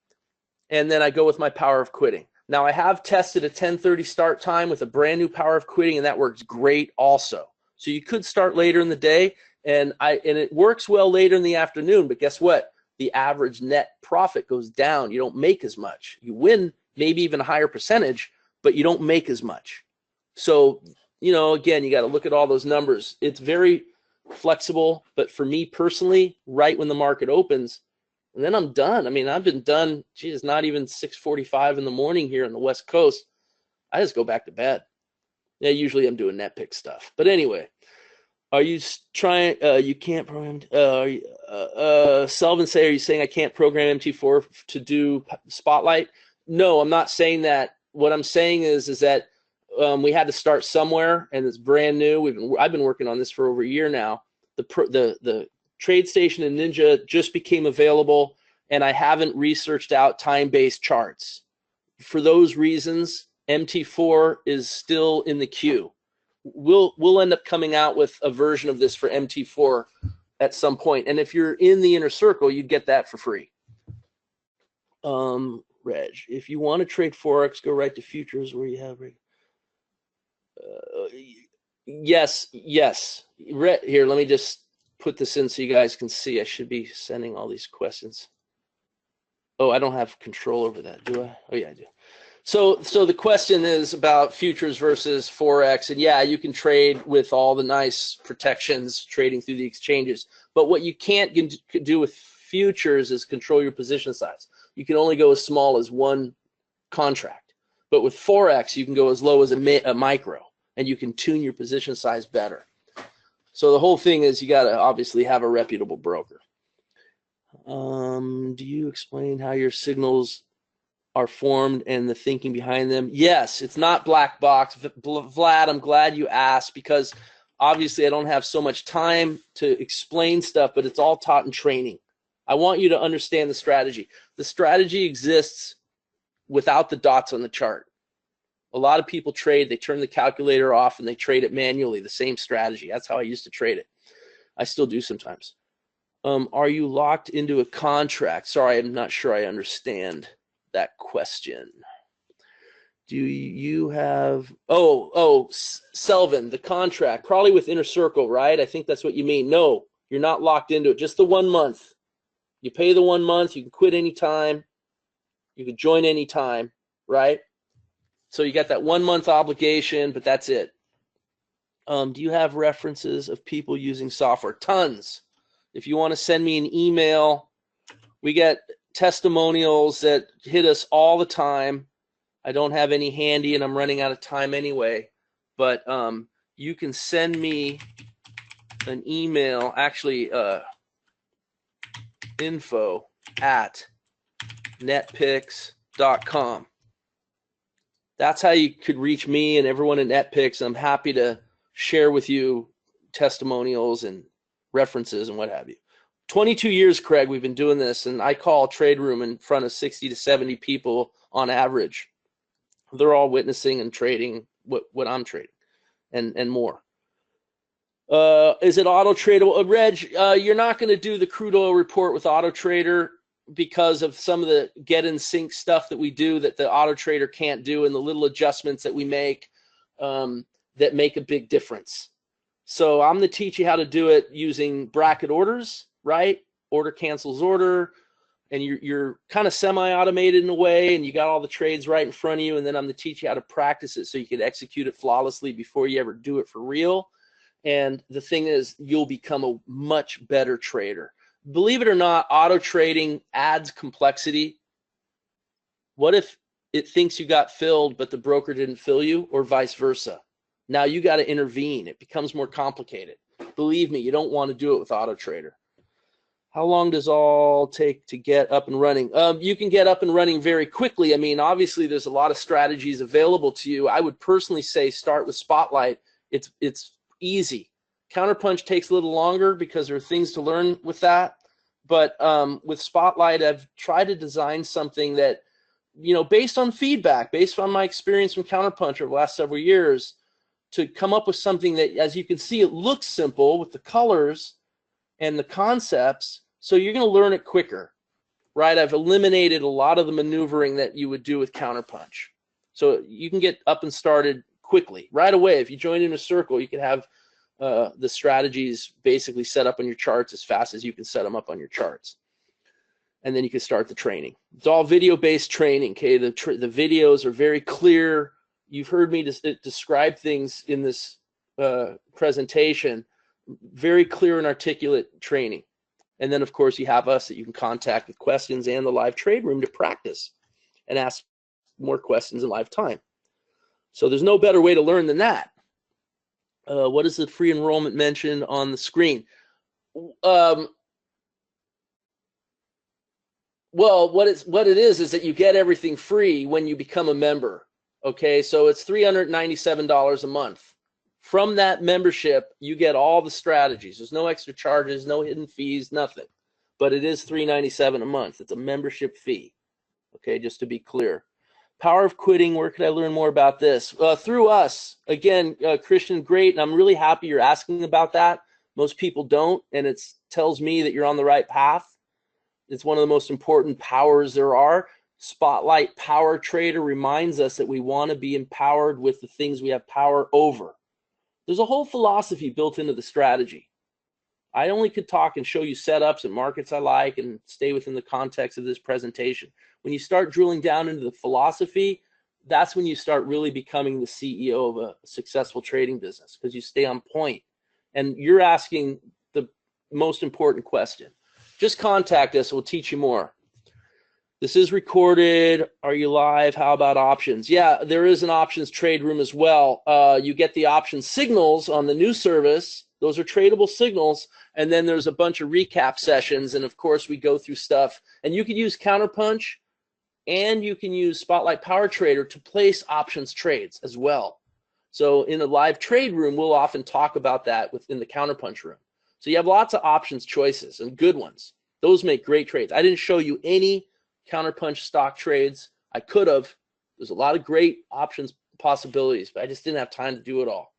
and then I go with my power of quitting. Now, I have tested a 10:30 start time with a brand new power of quitting, and that works great also. So you could start later in the day, and it works well later in the afternoon, but guess what? The average net profit goes down. You don't make as much. You win maybe even a higher percentage, but you don't make as much. So, again, you got to look at all those numbers. It's very flexible, but for me personally, right when the market opens, and then I'm done. I mean, I've been done, geez, not even 6:45 in the morning here on the West Coast. I just go back to bed. Yeah, usually I'm doing NetPicks stuff. But anyway, are you trying, you can't program, Selvin say, are you saying I can't program MT4 to do Spotlight? No, I'm not saying that. What I'm saying is that we had to start somewhere, and it's brand new. I've been working on this for over a year now. The TradeStation and Ninja just became available, and I haven't researched out time-based charts. For those reasons, MT4 is still in the queue. we'll end up coming out with a version of this for MT4 at some point. And if you're in the inner circle, you'd get that for free. Reg, if you want to trade Forex, go right to futures where you have yes. Here, let me just put this in so you guys can see. I should be sending all these questions. Oh, I don't have control over that, do I? Oh, yeah, I do. So the question is about futures versus Forex. And yeah, you can trade with all the nice protections trading through the exchanges. But what you can't do with futures is control your position size. You can only go as small as one contract. But with Forex, you can go as low as a micro, and you can tune your position size better. So the whole thing is you got to obviously have a reputable broker. Do you explain how your signals are formed and the thinking behind them? Yes, it's not black box. Vlad, I'm glad you asked, because obviously I don't have so much time to explain stuff, but it's all taught in training. I want you to understand the strategy. The strategy exists without the dots on the chart. A lot of people trade, they turn the calculator off and they trade it manually, the same strategy. That's how I used to trade it. I still do sometimes. Are you locked into a contract? Sorry, I'm not sure I understand that question. Do you have, Selvin, the contract, probably with Inner Circle, right? I think that's what you mean. No, you're not locked into it, just the 1 month. You pay the 1 month, you can quit anytime, you can join anytime, right? So you got that 1 month obligation, but that's it. Do you have references of people using software? Tons. If you want to send me an email, we get testimonials that hit us all the time. I don't have any handy and I'm running out of time anyway, but you can send me an email, actually info@netpicks.com. That's how you could reach me and everyone at NetPicks. I'm happy to share with you testimonials and references and what have you. 22 years, Craig, we've been doing this, and I call Trade Room in front of 60 to 70 people on average. They're all witnessing and trading what I'm trading and more. Is it auto tradable? Reg, you're not going to do the crude oil report with Auto Trader because of some of the get in sync stuff that we do that the Auto Trader can't do, and the little adjustments that we make that make a big difference. So I'm going to teach you how to do it using bracket orders, right? Order cancels order, and you're kind of semi-automated in a way, and you got all the trades right in front of you, and then I'm going to teach you how to practice it so you can execute it flawlessly before you ever do it for real. And the thing is, you'll become a much better trader. Believe it or not, auto trading adds complexity. What if it thinks you got filled, but the broker didn't fill you, or vice versa? Now you got to intervene. It becomes more complicated. Believe me, you don't want to do it with Auto Trader. How long does all take to get up and running? You can get up and running very quickly. I mean, obviously, there's a lot of strategies available to you. I would personally say start with Spotlight. It's easy. Counterpunch takes a little longer because there are things to learn with that. But with Spotlight, I've tried to design something that, you know, based on feedback, based on my experience from Counterpunch over the last several years, to come up with something that, as you can see, it looks simple with the colors and the concepts, so you're going to learn it quicker, right? I've eliminated a lot of the maneuvering that you would do with Counterpunch. So you can get up and started quickly, right away. If you join in a circle, you can have the strategies basically set up on your charts as fast as you can set them up on your charts. And then you can start the training. It's all video-based training, okay? The videos are very clear. You've heard me describe things in this presentation. Very clear and articulate training. And then, of course, you have us that you can contact with questions and the live trade room to practice and ask more questions in live time. So there's no better way to learn than that. What is the free enrollment mentioned on the screen? Well, what it is that you get everything free when you become a member. Okay, so it's $397 a month. From that membership, you get all the strategies. There's no extra charges, no hidden fees, nothing. But it is $397 a month. It's a membership fee. Okay, just to be clear. Power of quitting. Where could I learn more about this? Through us. Again, Christian, great. And I'm really happy you're asking about that. Most people don't. And it tells me that you're on the right path. It's one of the most important powers there are. Spotlight Power Trader reminds us that we want to be empowered with the things we have power over. There's a whole philosophy built into the strategy. I only could talk and show you setups and markets I like and stay within the context of this presentation. When you start drilling down into the philosophy, that's when you start really becoming the CEO of a successful trading business, because you stay on point. And you're asking the most important question. Just contact us. We'll teach you more. This is recorded. Are you live? How about options? Yeah, there is an options trade room as well. You get the option signals on the new service. Those are tradable signals. And then there's a bunch of recap sessions. And of course, we go through stuff. And you can use Counterpunch and you can use Spotlight Power Trader to place options trades as well. So in the live trade room, we'll often talk about that within the Counterpunch room. So you have lots of options choices and good ones. Those make great trades. I didn't show you any Counterpunch stock trades. I could have. There's a lot of great options possibilities, but I just didn't have time to do it all.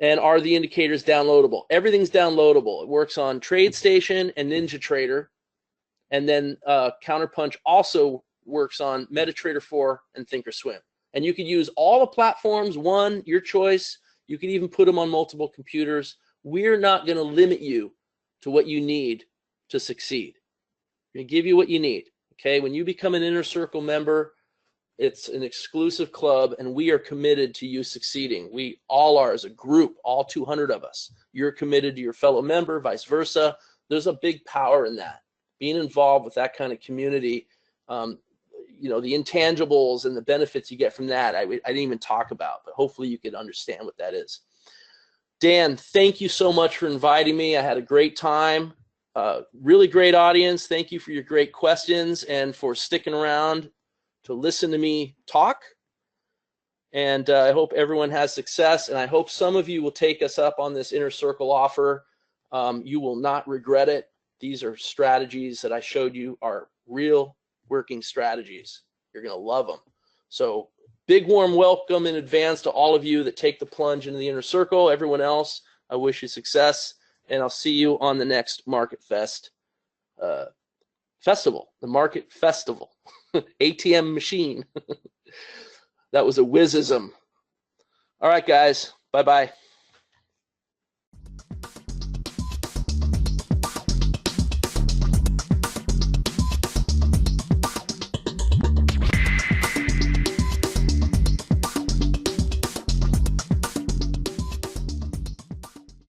And are the indicators downloadable? Everything's downloadable. It works on TradeStation and NinjaTrader. And then Counterpunch also works on MetaTrader 4 and thinkorswim. And you could use all the platforms, one, your choice. You could even put them on multiple computers. We're not going to limit you to what you need to succeed. We're going to give you what you need. Okay, when you become an Inner Circle member, it's an exclusive club, and we are committed to you succeeding. We all are as a group, all 200 of us. You're committed to your fellow member, vice versa. There's a big power in that. Being involved with that kind of community, you know, the intangibles and the benefits you get from that, I didn't even talk about, but hopefully you could understand what that is. Dan, thank you so much for inviting me. I had a great time. Really great audience. Thank you for your great questions and for sticking around to listen to me talk. And I hope everyone has success. And I hope some of you will take us up on this Inner Circle offer. You will not regret it. These are strategies that I showed you are real working strategies. You're going to love them. So big warm welcome in advance to all of you that take the plunge into the Inner Circle. Everyone else, I wish you success. And I'll see you on the next MarketFest festival, the Market Festival. ATM machine. That was a whizzism. All right, guys. Bye-bye.